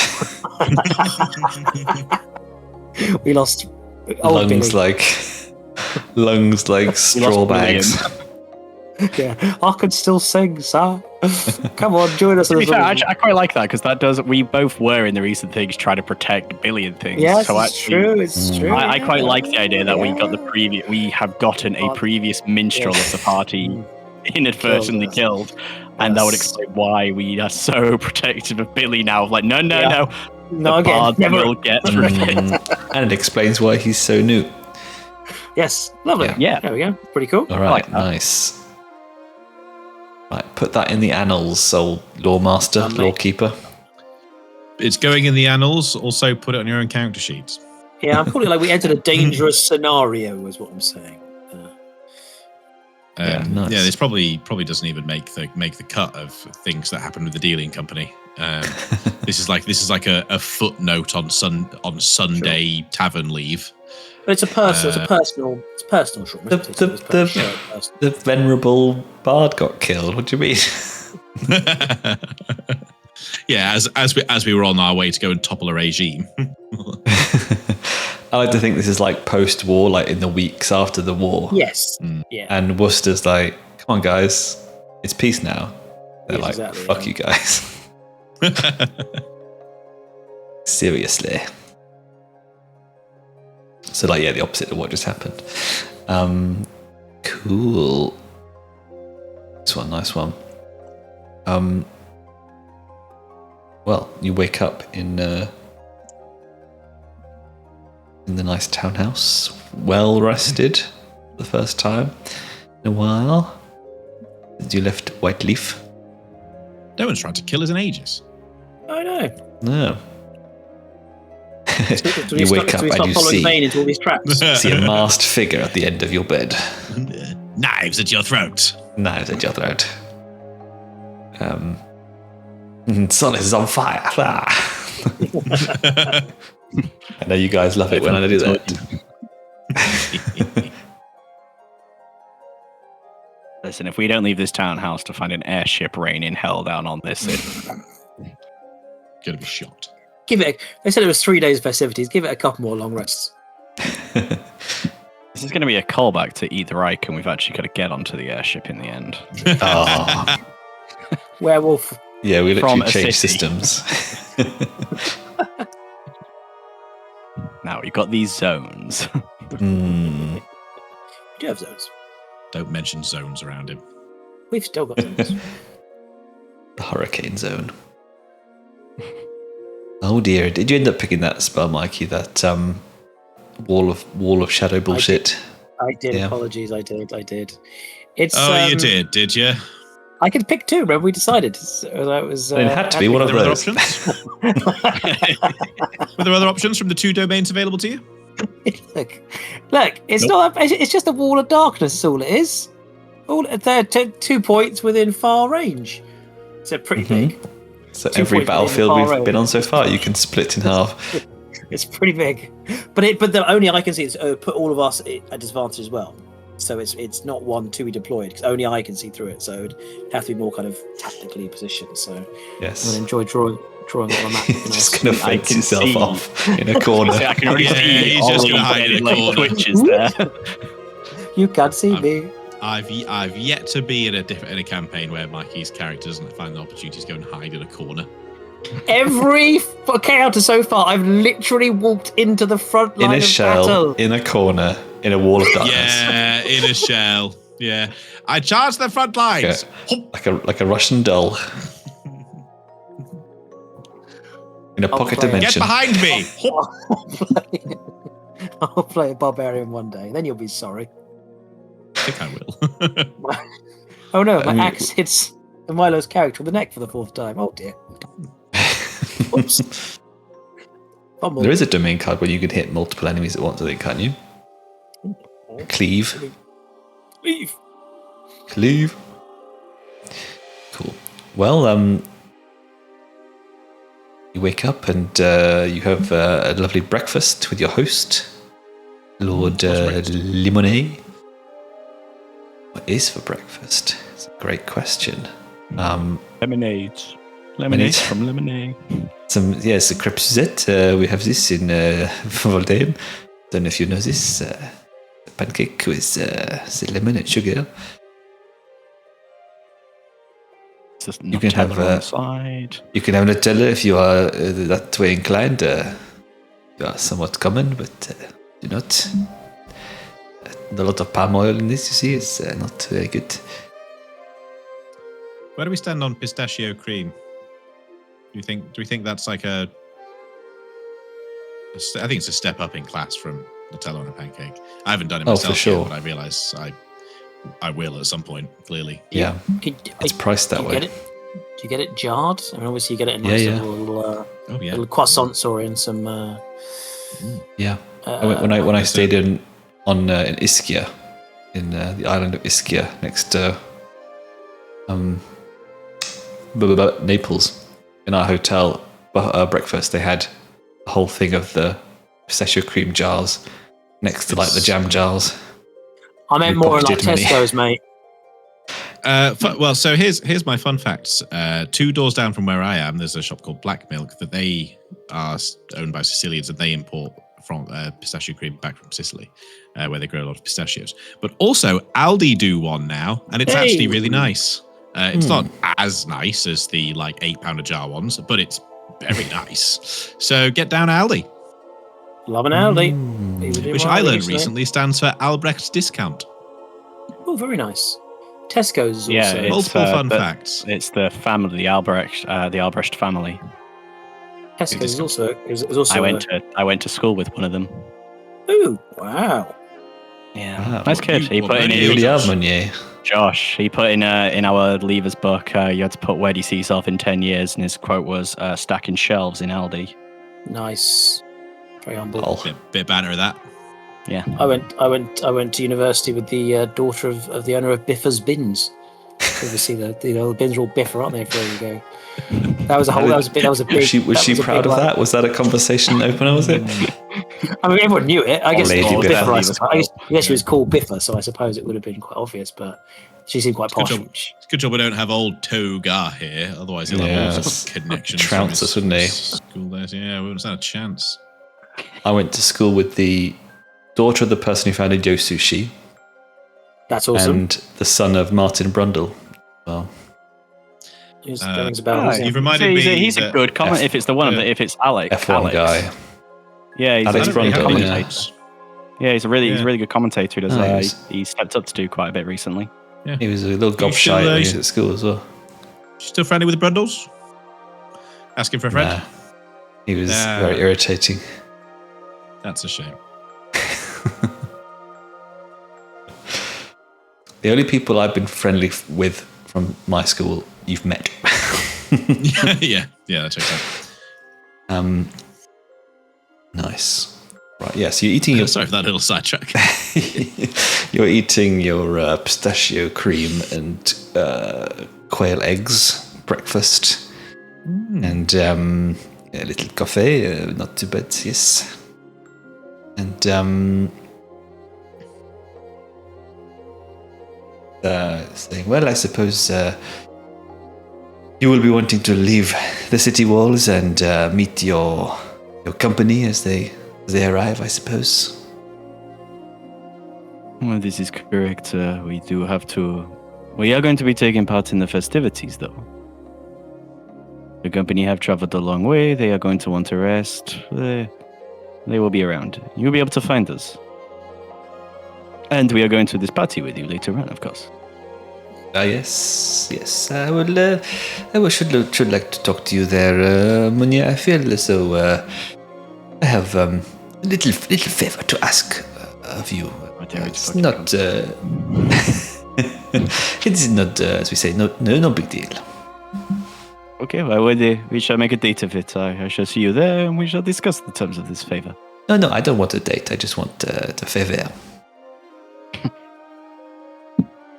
We lost lungs like straw bags. I can still sing, sir. Come on, join us. I quite like that, because we both were in the recent things trying to protect Billy and things. Yes, so it's true. I quite like the idea that we have gotten a previous minstrel of the party inadvertently killed. And that would explain why we are so protective of Billy now. No, again, never will get revenge. And it explains why he's so new. Yes, lovely. Yeah, there we go. Pretty cool. All right, nice. Right, put that in the annals, old lawmaster, lawkeeper. It's going in the annals. Also, put it on your own character sheets. Yeah, I'm calling it like we entered a dangerous scenario, is what I'm saying. Nice. Yeah, this probably doesn't even make the cut of things that happened with the dealing company. This is like a footnote on Sunday tavern leave. But it's a personal short. The venerable bard got killed. What do you mean? Yeah, as we were on our way to go and topple a regime. I like to think this is like post-war, like in the weeks after the war. Yes. Yeah. And Worcester's like, come on, guys, it's peace now. They're Yes, like, exactly, fuck you guys. Seriously. So, like, yeah, the opposite of what just happened. Cool. Nice one. Well, you wake up in the nice townhouse, well rested for the first time in a while. You left Whiteleaf. No one's tried to kill us in ages. I know. No. Do You we wake stop up and you following see Veyn into all these traps? see a masked figure at the end of your bed. Knives at your throat. Knives at your throat. Solace is on fire. I know you guys love it when I do that. Listen, if we don't leave this townhouse to find an airship raining hell down on this, Gonna be shocked. They said it was 3 days festivities. Give it a couple more long rests. this is going to be a callback to Eat the Reich, and we've actually got to get onto the airship in the end. Oh. Werewolf. Yeah, we literally From a changed city. systems. Now we've got these zones. We do have zones. Don't mention zones around him. We've still got zones. The hurricane zone. Oh dear, did you end up picking that spell, Mikey? That wall of shadow bullshit? I did. Yeah. Apologies, I did. It's. You did you? I could pick two. Remember, we decided. So that was. It had to be one of Were there other those. options? Were there other options from the 2 domains available to you? Look, it's not. It's just a wall of darkness. That's all it is. They're 2 points within far range. So pretty big. So 2 every points battlefield within we've far been range. on so far, you can split in half. It's pretty big, but the only I can see is put all of us at disadvantage as well. So it's not 1 to be deployed because only I can see through it. So it'd have to be more kind of tactically positioned. So I'm Yes. gonna enjoy drawing on my map. You're just going to fence can yourself see. off in a corner. I can already Yeah, see he's all just of gonna the hide in a like, corner. twitches there. You can't see me. I've yet to be in a campaign where Mikey's character doesn't find the opportunity to go and hide in a corner. Every encounter so far, I've literally walked into the front line In a of shell, battle. in a corner, in a wall of darkness. Yeah, in a shell. Yeah, I charged the front lines. Like a Russian doll. In a pocket play it. Get dimension. behind me. I'll play a barbarian one day. Then you'll be sorry. I think I will. Oh no, my mean- axe hits Milo's character in the neck for the 4th time. Oh dear. Oops. Fumble. There is a domain card where you can hit multiple enemies at once, I think, can't you? Cleave. Leave. Cool. Well, you wake up and you have a lovely breakfast with your host, Lord Lamonet. What is for breakfast? It's a great question. Lemonades. Lemonade. Lemonades from Lemonade. It's a crepe Suzette. We have this in Voltaire. Don't know if you know this. Pancake with the lemon and sugar. It's just You can Nutella have, on the side. You can have Nutella if you are that way inclined. You are somewhat common, but do not. A lot of palm oil in this, you see, is not very good. Where do we stand on pistachio cream? Do we think that's like I think it's a step up in class from Nutella on a pancake. I haven't done it Oh, myself for sure. yet, but I realise I will at some point. Clearly, Yeah, it's priced that way. Do you get it jarred? I mean, obviously you get it in Yeah, nice yeah. little Oh yeah. Little croissant sorry, and some. Yeah. When I stayed in Ischia, in the island of Ischia, next to Naples, in our hotel breakfast, they had a whole thing of the pistachio cream jars next to like the jam jars. I meant more like Tesco's, mate. Well, so here's my fun facts. 2 doors down from where I am, there's a shop called Black Milk that they are owned by Sicilians, and they import from pistachio cream back from Sicily, where they grow a lot of pistachios. But also Aldi do one now, and it's actually really nice. It's not as nice as the like £8 a jar ones, but it's very nice. So get down Aldi. Love an Aldi. Which I learned recently stands for Albrecht's Discount. Oh, very nice. Tesco's is also... multiple fun facts. It's the family, the Albrecht family. Tesco's is also... I went to school with one of them. Ooh, wow. Yeah, Wow. nice kid. He put in Josh. He put in our leavers book. You had to put where do you see yourself in 10 years, and his quote was stacking shelves in Aldi. Nice. Very humble. Bit banter of that. Yeah. I went to university with the daughter of the owner of Biffa's Bins. Obviously, the bins are all Biffa, aren't they? There you go. That was a big. Was she proud of that? Was that a conversation opener? Was it? I mean, everyone knew it. I guess Lady Biffa. I guess she was called Biffa, so I suppose it would have been quite obvious. But she seemed quite posh. It's good job we don't have old Togar here. Otherwise, he'll have all sorts of connections. Trounce us, wouldn't he? School days. Yeah, we wouldn't stand a chance. I went to school with the daughter of the person who founded Yo Sushi. That's awesome. And the son of Martin Brundle. Well, you've reminded me. He's a good comment. If it's the one, if it's Alex, F1 guy. Yeah, he's Alex a really good Brundle, commentator. Yeah, he's a really good commentator. He does. He stepped up to do quite a bit recently. Yeah. He was a little gobshite when he was at school as well. Still friendly with the Brundles? Asking for a friend? Nah. He was very irritating. That's a shame. The only people I've been friendly with from my school, you've met. yeah, that checks out. Nice. Right, yeah, so you're eating your... Sorry for that little sidetrack. You're eating your pistachio cream and quail eggs breakfast. And a little coffee, not too bad, yes. And saying, well, I suppose you will be wanting to leave the city walls and meet your company as they arrive, I suppose. Well, this is correct. We do have to... We are going to be taking part in the festivities, though. The company have traveled a long way. They are going to want to rest. They will be around. You'll be able to find us. And we are going to this party with you later on, of course. Yes. I should like to talk to you there, Munya. I feel as though I have a little favor to ask of you. It's not. It's not, as we say, no big deal. Okay, well, we shall make a date of it. I shall see you there, and we shall discuss the terms of this favor. No, I don't want a date. I just want the favor.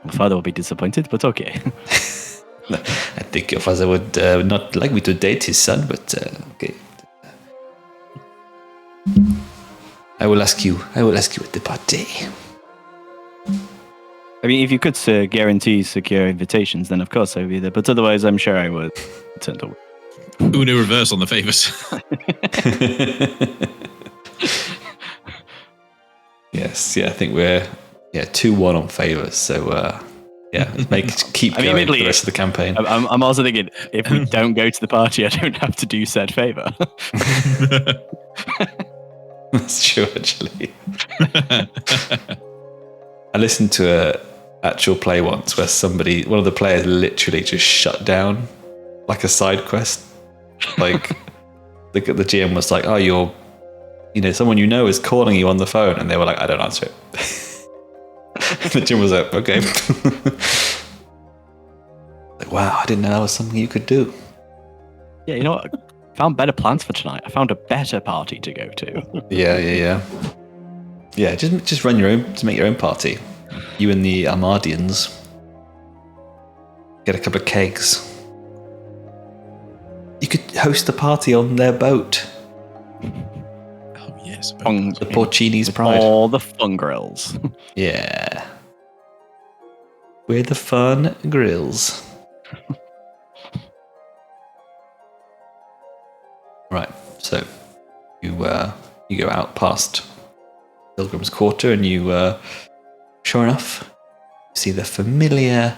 My father will be disappointed, but okay. I think your father would not like me to date his son, but okay. I will ask you at the party. I mean, if you could guarantee secure invitations, then of course I would be there. But otherwise, I'm sure I would turn to work. Uno reverse on the favors. Yes, I think we're 2-1 on favors. So keep going for the rest of the campaign. I'm also thinking if we don't go to the party, I don't have to do said favor. That's true, actually. I listened to a actual play once where one of the players literally just shut down like a side quest. Like the GM was like, "Oh, someone you know is calling you on the phone," and they were like, "I don't answer it." The GM was like, "Okay." Like, wow, I didn't know that was something you could do. Yeah, you know what? Found better plans for tonight. I found a better party to go to. Yeah. Just run your own. Just make your own party. You and the Armadians. Get a couple of kegs. You could host a party on their boat. Oh yes, The Porcini's Pride. All the fun grills. Yeah. We're the fun grills. Right, so you go out past Pilgrim's Quarter, and you, sure enough, see the familiar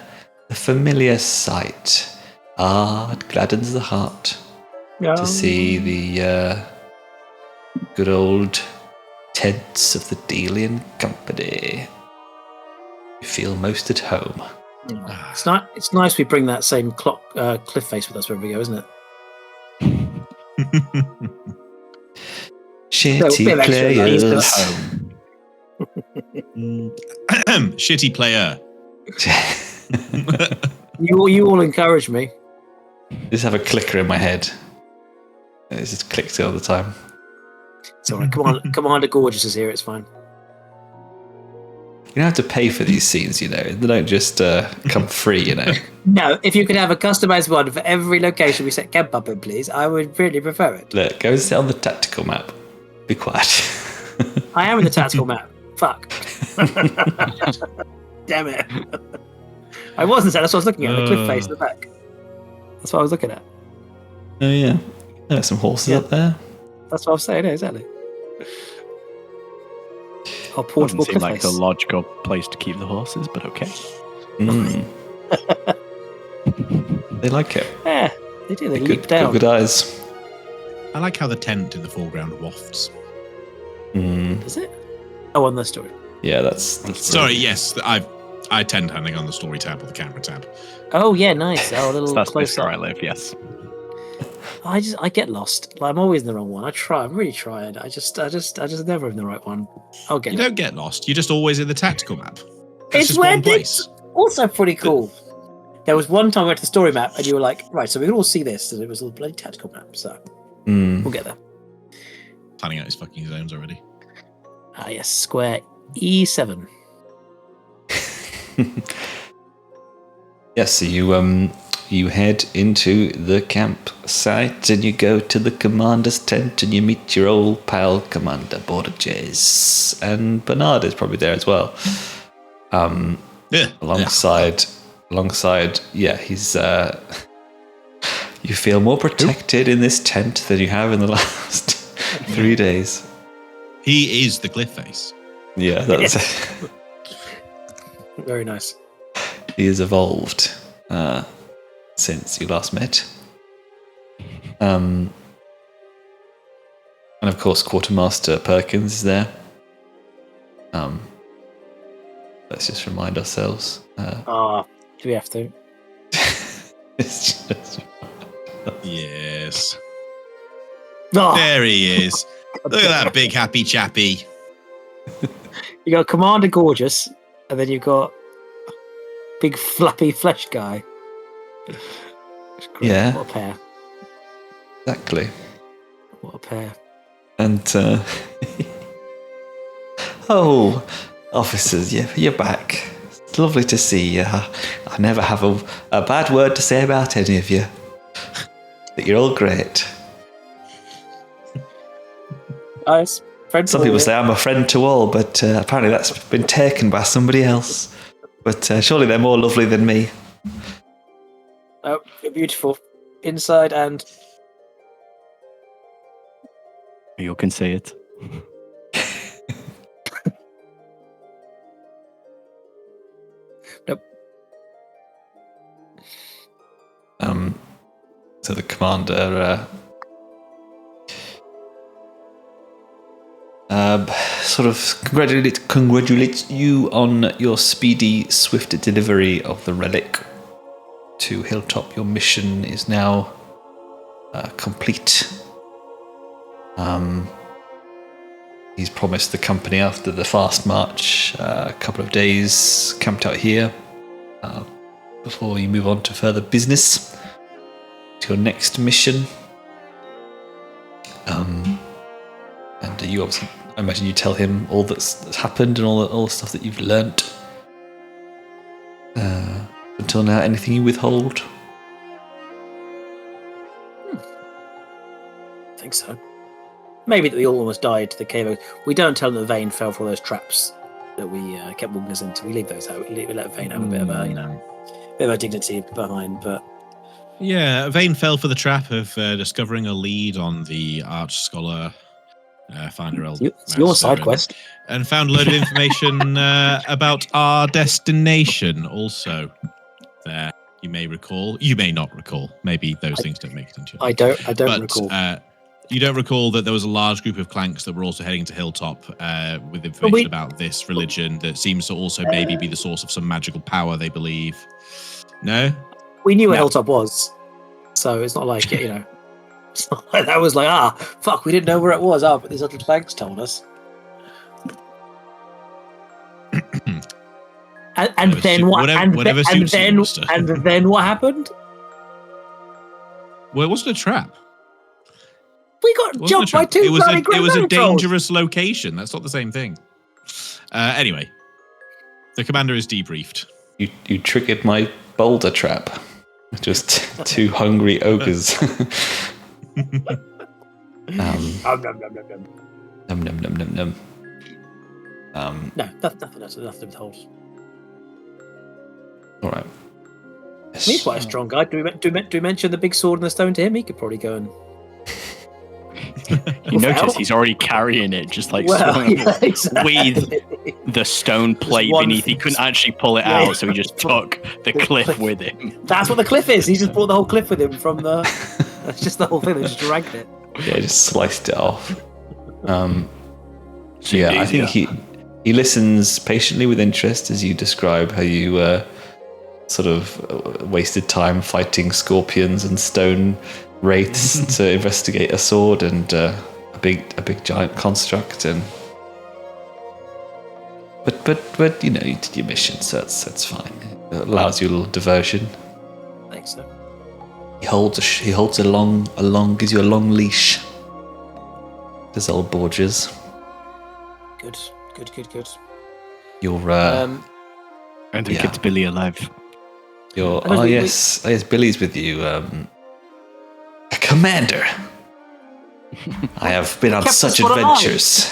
sight. It gladdens the heart to see the good old tents of the Delian company. You feel most at home. It's nice we bring that same cliff face with us wherever we go, isn't it? Shitty players. Shitty player. You all encourage me. Just have a clicker in my head. It just clicks all the time. It's all right. Commander Gorgeous is here. It's fine. You don't have to pay for these scenes, you know. They don't just come free, you know. No, if you could have a customized one for every location we set camp up in, please, I would really prefer it. Look, go and sit on the tactical map. Be quiet. I am in the tactical map. Fuck. Damn it. I wasn't saying that's what I was looking at, the cliff face in the back. That's what I was looking at. Oh, yeah. There's some horses up there. That's what I was saying, exactly. Oh, Doesn't seem like the logical place to keep the horses, but okay. They like it. Yeah, they do. They leap down. Good eyes. I like how the tent in the foreground wafts. Does it? Oh, on the story. Yeah, that's Sorry, yes, I tend handing on the story tab or the camera tab. Oh yeah, nice. Oh, a little That's closer. where I live. Yes. I get lost. Like, I'm always in the wrong one. I try. I'm really trying. I just never in the right one. I'll get You it. don't get lost. You're just always in the tactical map. That's It's just where one place. also pretty cool. There was one time we went to the story map and you were like, right, so we can all see this, and it was a bloody tactical map. So we'll get there. Planning out his fucking zones already. Ah, yes, square E7. Yes, so you head into the campsite and you go to the commander's tent and you meet your old pal Commander Borges, and Bernard is probably there as well. Alongside, he's. You feel more protected in this tent than you have in the last 3 days. He is the cliff face. Yeah, that's Very nice. He has evolved since you last met. And of course, Quartermaster Perkins is there. Let's just remind ourselves. Do we have to? It's just... Yes. Oh, There he is. Look at that big happy chappy. you got Commander Gorgeous, and then you've got big flappy flesh guy. It's great. Yeah. What a pair. Exactly. What a pair. And oh, officers, you're back. It's lovely to see you. I never have a bad word to say about any of you. But you're all great. Nice. Some people say I'm a friend to all, but apparently that's been taken by somebody else. But surely they're more lovely than me. Oh, you're beautiful. Inside and... You can say it. Nope. So the commander sort of congratulates you on your speedy, swift delivery of the relic to Hilltop. Your mission is now complete. He's promised the company after the fast march a couple of days camped out here before you move on to further business, to your next mission. And you obviously, I imagine you tell him all that's happened and all the stuff that you've learnt. Until now, anything you withhold? I think so. Maybe that we all almost died to the cave. We don't tell them that Veyn fell for those traps that we kept walking us into. We leave those out. We let Veyn have a bit of a, bit of a dignity behind. But yeah, Veyn fell for the trap of discovering a lead on the arch scholar. It's your side quest. And found a load of information about our destination also. There, you may recall. You may not recall. Maybe those things don't make sense. I don't recall. You don't recall that there was a large group of Clanks that were also heading to Hilltop with information about this religion that seems to also maybe be the source of some magical power, they believe. No? We knew where Hilltop was. So it's not like, it's not like that was like, fuck, we didn't know where it was. But these other Clanks told us. and then what? And then what happened? Well, it wasn't a trap. We got jumped by two bloody It was a dangerous location. That's not the same thing. Anyway, the commander is debriefed. You triggered my boulder trap. Just two hungry ogres. Num num num. No, nothing told. All right. He's quite a strong guy. Do we mention the big sword and the stone to him? He could probably go and. You notice he's already carrying it, just like with the stone plate beneath. He couldn't actually pull it out, so he just took the cliff with him. That's what the cliff is. He just brought the whole cliff with him from the. That's just the whole thing. They just dragged it. Yeah, just sliced it off. I think he listens patiently with interest as you describe how you sort of wasted time fighting scorpions and stone wraiths to investigate a sword and a big giant construct, and but you did your mission, so that's fine. It allows you a little diversion. I think so. He holds a long gives you a long leash. This old Borges. Good. Your and we kept Billy alive. Yes, Billy's with you. Commander, I have been on such adventures.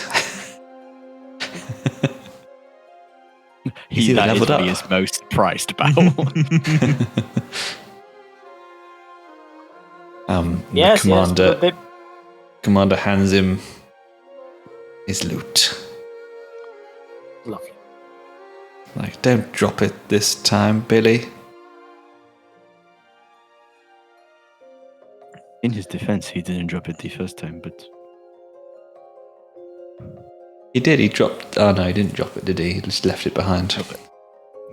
He that is his most prized battle. Commander hands him his loot. Lovely. Like, don't drop it this time, Billy. In his defense, he didn't drop it the first time, but... He did, he dropped... Oh, no, he didn't drop it, did he? He just left it behind.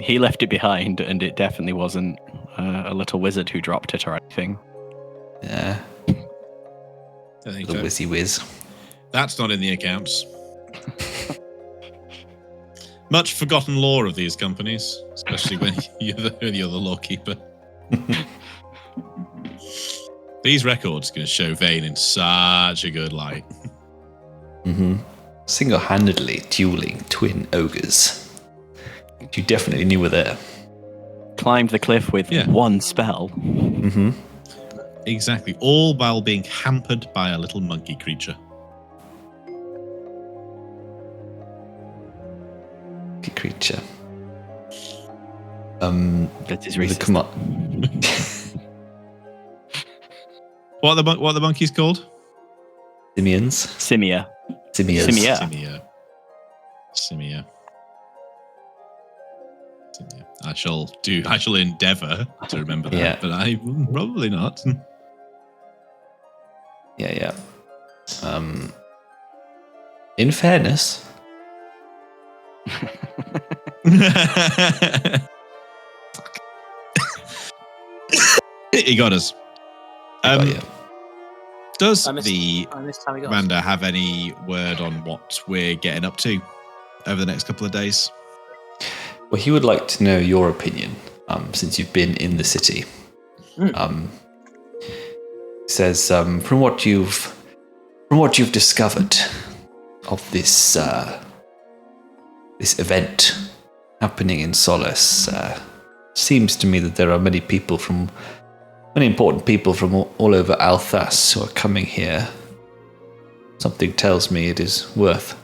He left it behind, and it definitely wasn't a little wizard who dropped it or anything. Yeah. I think the whizzy whiz. That's not in the accounts. Much forgotten lore of these companies, especially when you're the other lawkeeper. These records are going to show Veyn in such a good light. Mm-hmm. Single-handedly dueling twin ogres. You definitely knew were there. Climbed the cliff with one spell. Mm-hmm. Exactly. All while being hampered by a little monkey creature. Monkey creature. That is racist. What are the monkeys called? Simians. Simia. I shall endeavour to remember that, but I probably not. Yeah. In fairness. He got us. Does the commander have any word on what we're getting up to over the next couple of days? Well, he would like to know your opinion, since you've been in the city. He says, from what you've From what you've discovered of this this event happening in Solace, seems to me that there are many important people from all over Althas who are coming here. Something tells me it is worth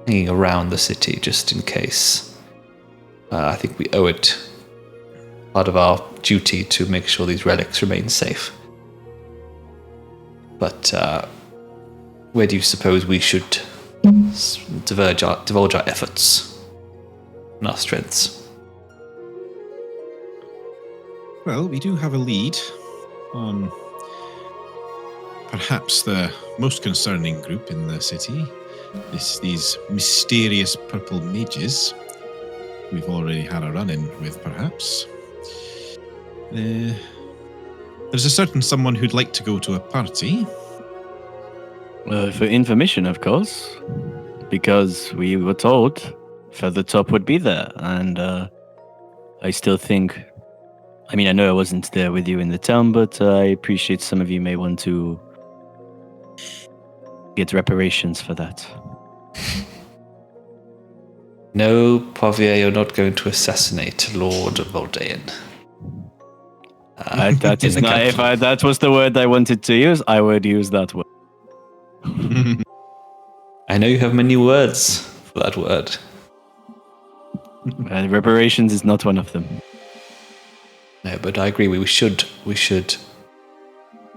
hanging around the city just in case. I think we owe it part of our duty to make sure these relics remain safe. But where do you suppose we should divulge our efforts and our strengths? Well, we do have a lead on perhaps the most concerning group in the city. These mysterious purple mages we've already had a run-in with, perhaps. There's a certain someone who'd like to go to a party. For information, of course, because we were told Feathertop would be there, and I still think... I mean, I know I wasn't there with you in the town, but I appreciate some of you may want to get reparations for that. No, Pavier, you're not going to assassinate Lord Voldain. That is not. If that was the word I wanted to use, I would use that word. I know you have many words for that word. Reparations is not one of them. No, but I agree. We should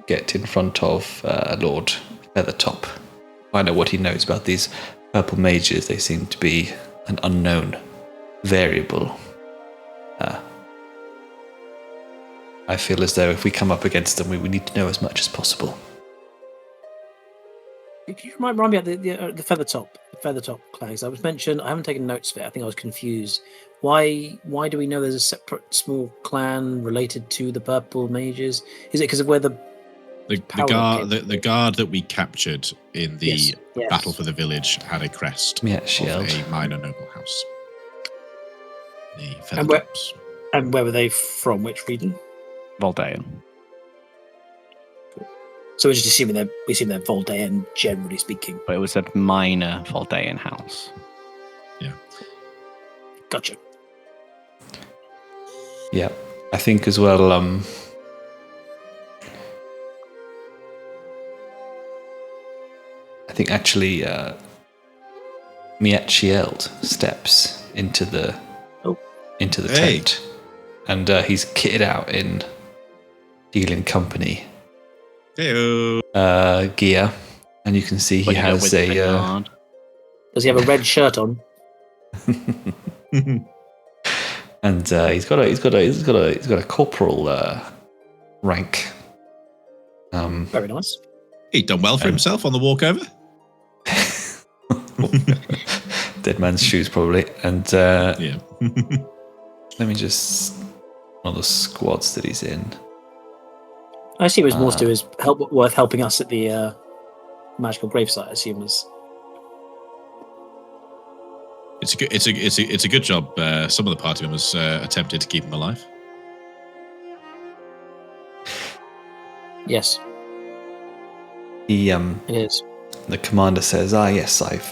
get in front of Lord Feathertop. Find out what he knows about these purple mages. They seem to be an unknown variable. I feel as though if we come up against them, we need to know as much as possible. Could you remind me of the Feathertop clags? I was mentioned. I haven't taken notes of it. I think I was confused. Why do we know there's a separate small clan related to the purple mages? Is it because of where the guard that we captured in the battle for the village had a crest of a minor noble house? The Feathertops. And where were they from? Which region? Voldain. So we're just assuming they're Voldain, generally speaking. But it was a minor Voldain house. Yeah. Gotcha. Yeah, I think as well. I think actually, Miachield steps into the tent, and he's kitted out in Dealing Company gear, and you can see he has a. Does he have a red shirt on? And he's got a corporal rank. Very nice. He'd done well for himself on the walk over. Dead man's shoes, probably. And yeah. let me just one of the squads that he's in. I assume it was more to do as worth helping us at the magical gravesite. I assume was. It's a good job. Some of the party members attempted to keep him alive. Yes. It is. The commander says, yes, I've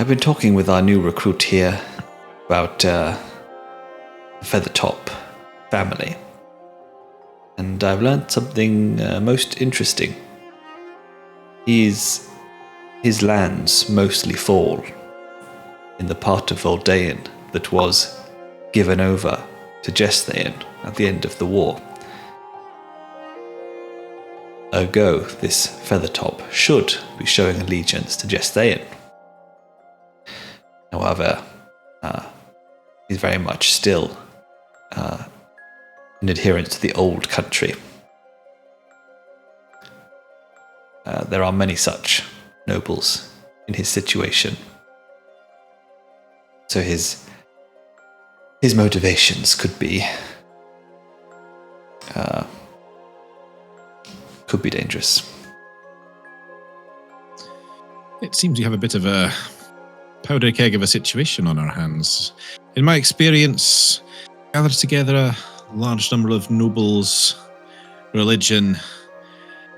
been talking with our new recruit here about the Feathertop family, and I've learned something most interesting. His lands mostly fall in the part of Voldain that was given over to Gestaean at the end of the war. Ergo, this Feathertop should be showing allegiance to Gestaean. However, he's very much still an adherent to the old country. There are many such nobles in his situation. So his motivations could be dangerous. It seems we have a bit of a powder keg of a situation on our hands. In my experience, gathered together a large number of nobles, religion,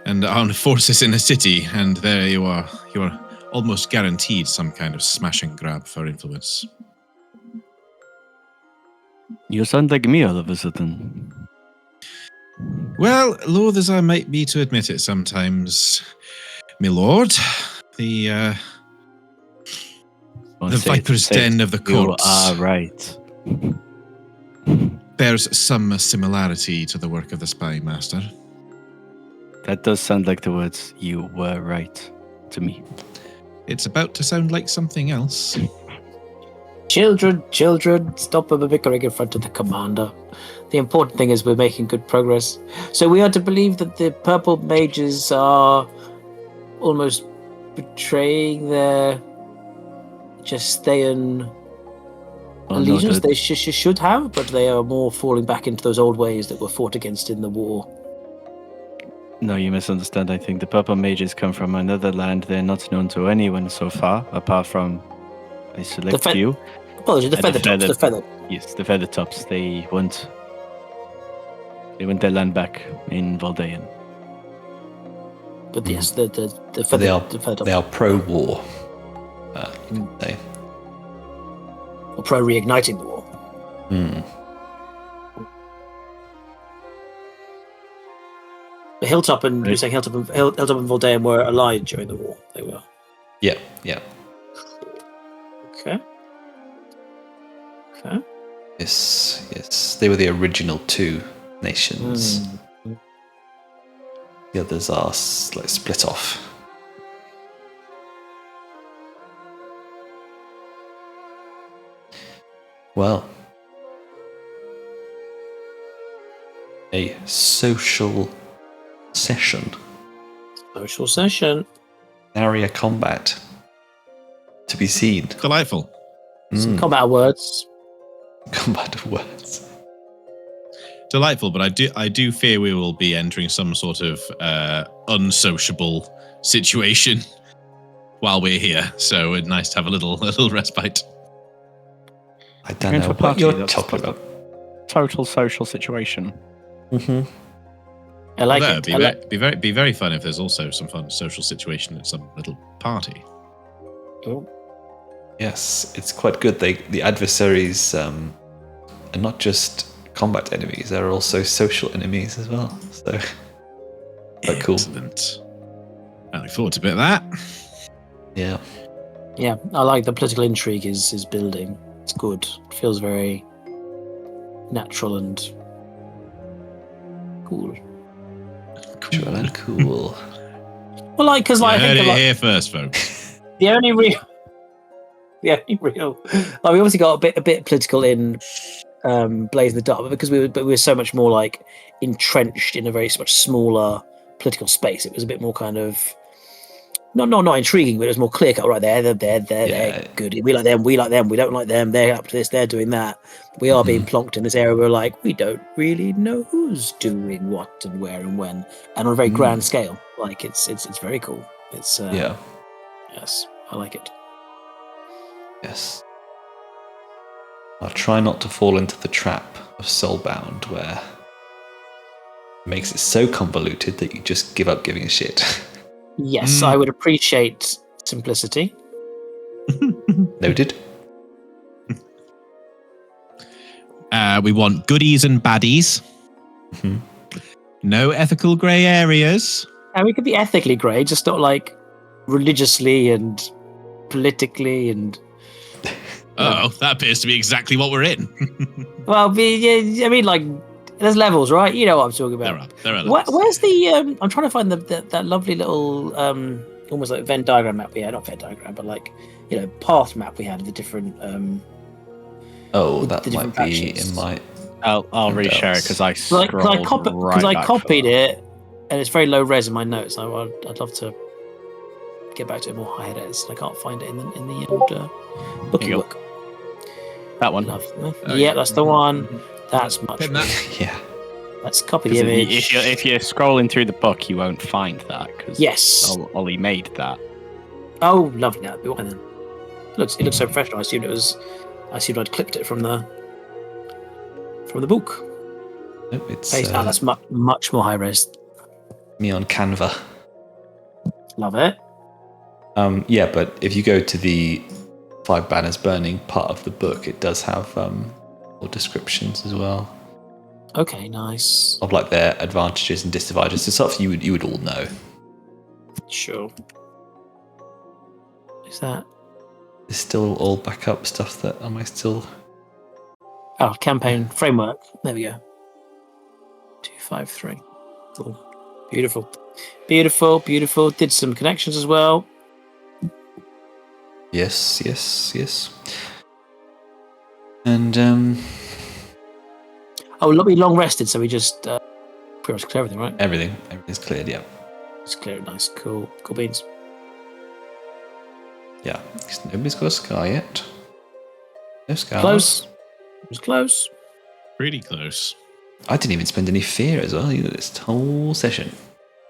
and armed forces in a city, and there you are. You are almost guaranteed some kind of smash and grab for influence. You sound like me all of a sudden. Well, loath as I might be to admit it sometimes, my lord, the Viper's Den of the Courts. You are right. There's some similarity to the work of the spy master. That does sound like the words "you were right" to me. It's about to sound like something else. Children, stop bickering in front of the commander. The important thing is we're making good progress. So we are to believe that the purple mages are almost betraying their Justaean allegiance. No, they should have, but they are more falling back into those old ways that were fought against in the war. No, you misunderstand. I think the purple mages come from another land. They're not known to anyone so far, apart from a select few. Apologies, the feather. Yes, the feather tops. They want their land back in Valdayan. But yes, the feather. They are pro-war. They or pro-reigniting the war. The Hilltop and you're saying Hilltop and Valdayan were allied during the war. They were. Yeah. Okay. Yes. They were the original two nations. The others are split off. Well, a social session. Area combat to be seen. Delightful. Combat of words. Delightful, but I do fear we will be entering some sort of unsociable situation while we're here. So it's nice to have a little respite. I don't know what you're talking about. Total social situation. I like it. Be very fun if there's also some fun social situation at some little party. Oh. Yes, it's quite good. The adversaries are not just combat enemies; they're also social enemies as well. So, quite cool. Excellent. I look forward to a bit of that. Yeah. Yeah, I like the political intrigue is building. It's good. It feels very natural and cool. Cool. Well, because I heard think it here first, folks. The only real. We obviously got a bit political in Blaze in the Dark, but because we were so much more entrenched in a very much smaller political space, it was a bit more kind of not intriguing, but it was more clear cut. Right, they're good. We like them. We don't like them. They're up to this. They're doing that. We are being plonked in this area. We're we don't really know who's doing what and where and when, and on a very grand scale. It's very cool. It's yes, I like it. Yes. I'll try not to fall into the trap of Soulbound, where it makes it so convoluted that you just give up giving a shit. Yes, I would appreciate simplicity. Noted. We want goodies and baddies. No ethical grey areas. And we could be ethically grey, just not religiously and politically and... that appears to be exactly what we're in. Well, there's levels, right? You know what I'm talking about. There are levels. Where's the... I'm trying to find that lovely little, almost like Venn diagram map we had. Not Venn diagram, but path map we had of the different... that might be in my... I'll reshare it because I copied it, and it's very low res in my notes. I'd love to get back to it more high res. I can't find it in the old bookie book. That one. That's the one. That's much better. Yeah. Let's copy the image. If you're scrolling through the book, you won't find that because Ollie made that. Oh, lovely! That'd be one then. It looks so professional. I assumed I'd clicked it from the book. Nope, it's that's much more high res. me on Canva. Love it. Yeah, but if you go to the 5 Banners Burning part of the book, it does have more descriptions as well. Okay, nice. Of like their advantages and disadvantages. It's stuff you would all know. Sure. Is that? It's still all backup stuff that am I still... Oh, campaign framework. There we go. 253. Cool. Beautiful. Beautiful, beautiful. Did some connections as well. Yes. And oh, we long rested, so we just pretty much clear everything, right? everything's cleared, yeah. It's clear, nice, cool beans. Yeah. Nobody's got a scar yet. No scar. Close. It was close. Pretty close. I didn't even spend any fear as well this whole session.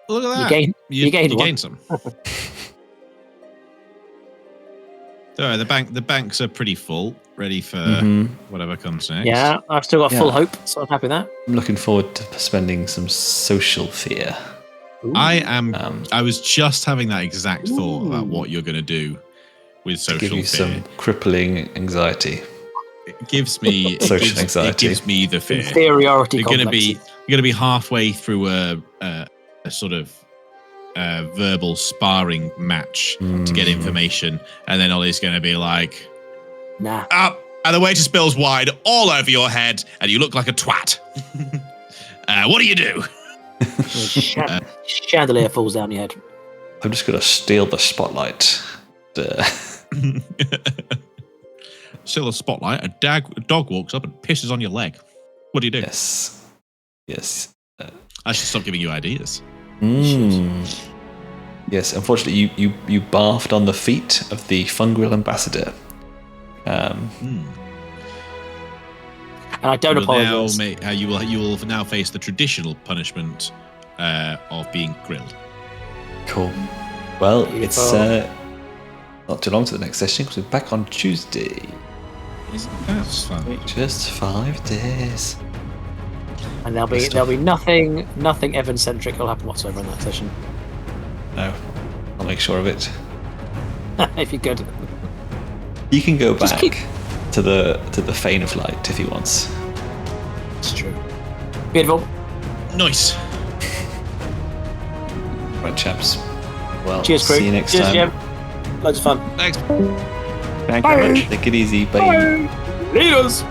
Look at that. You gained some. So the banks are pretty full, ready for whatever comes next. Yeah, I've still got full hope, so I'm happy with that. I'm looking forward to spending some social fear. Ooh. I was just having that exact thought about what you're going to do with social give you fear. Some crippling anxiety. It gives me anxiety. It gives me the fear. Inferiority You're going to be halfway through a sort of verbal sparring match to get information, and then Ollie's going to be like, "Nah." Up, and the waiter spills wine all over your head, and you look like a twat. What do you do? Chandelier falls down your head. I'm just going to steal the spotlight. Steal the spotlight. A dog walks up and pisses on your leg. What do you do? Yes. I should stop giving you ideas. Yes, unfortunately, you barfed on the feet of the Fungril ambassador. And I don't apologize. You will now face the traditional punishment of being grilled. Cool. Well, Beautiful. It's not too long to the next session because we're back on Tuesday. That's fun. Just 5 days. And there'll be nothing Evan-centric will happen whatsoever in that session. No, I'll make sure of it. If you could. You can go back to the Fane of Light if he wants. It's true. Beautiful. Nice. Right, chaps. Well, Cheers, crew. see you next Cheers, time. Jim. Loads of fun. Thanks. Thank you very much. Take it easy. Bye. Leaders.